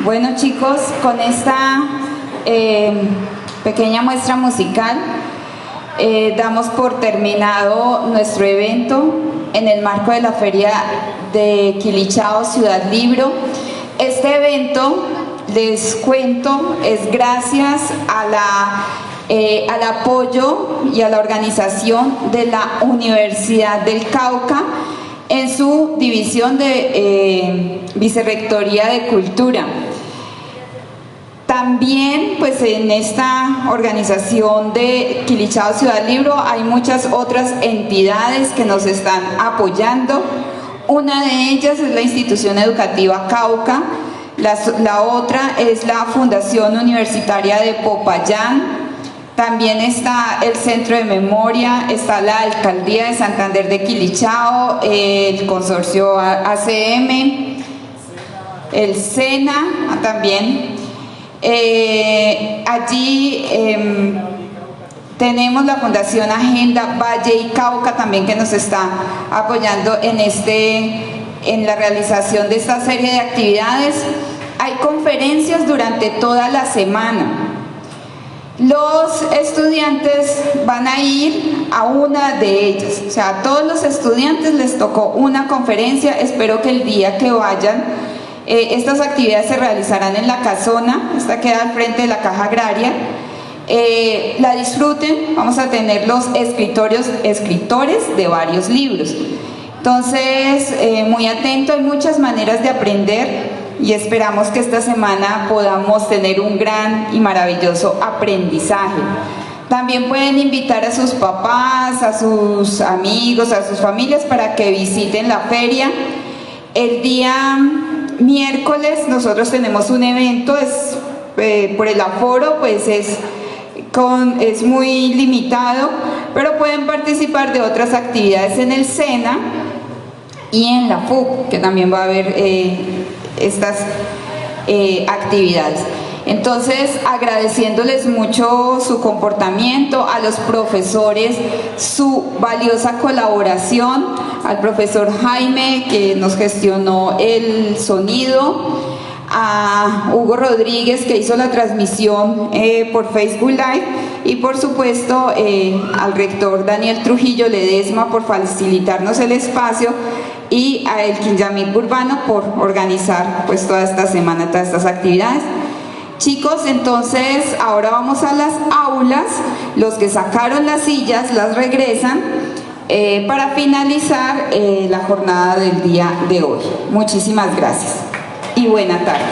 Bueno, chicos, con esta pequeña muestra musical damos por terminado nuestro evento en el marco de la Feria de Quilichao Ciudad Libro. Este evento, les cuento, es gracias al apoyo y a la organización de la Universidad del Cauca en su división de Vicerrectoría de Cultura. También, pues en esta organización de Quilichao Ciudad Libro hay muchas otras entidades que nos están apoyando. Una de ellas es la institución educativa Cauca, la otra es la Fundación Universitaria de Popayán, también está el Centro de Memoria, está la Alcaldía de Santander de Quilichao, el consorcio ACM, el SENA también. Allí tenemos la Fundación Agenda Valle y Cauca también, que nos está apoyando en la realización de esta serie de actividades. Hay conferencias durante toda la semana. Los estudiantes van a ir a una de ellas, o sea, a todos los estudiantes les tocó una conferencia. Espero que el día que vayan, estas actividades se realizarán en la casona, esta queda al frente de la Caja Agraria. La disfruten, vamos a tener los escritores de varios libros. Entonces, muy atento, hay muchas maneras de aprender y esperamos que esta semana podamos tener un gran y maravilloso aprendizaje. También pueden invitar a sus papás, a sus amigos, a sus familias para que visiten la feria. El día miércoles nosotros tenemos un evento, por el aforo pues es muy limitado, pero pueden participar de otras actividades en el SENA y en la FUC, que también va a haber estas actividades. Entonces, agradeciéndoles mucho su comportamiento, a los profesores su valiosa colaboración, al profesor Jaime que nos gestionó el sonido, a Hugo Rodríguez que hizo la transmisión por Facebook Live y por supuesto al rector Daniel Trujillo Ledesma por facilitarnos el espacio y a Elkin Yamil Urbano por organizar pues toda esta semana, todas estas actividades. Chicos, entonces ahora vamos a las aulas. Los que sacaron las sillas las regresan para finalizar la jornada del día de hoy. Muchísimas gracias y buena tarde.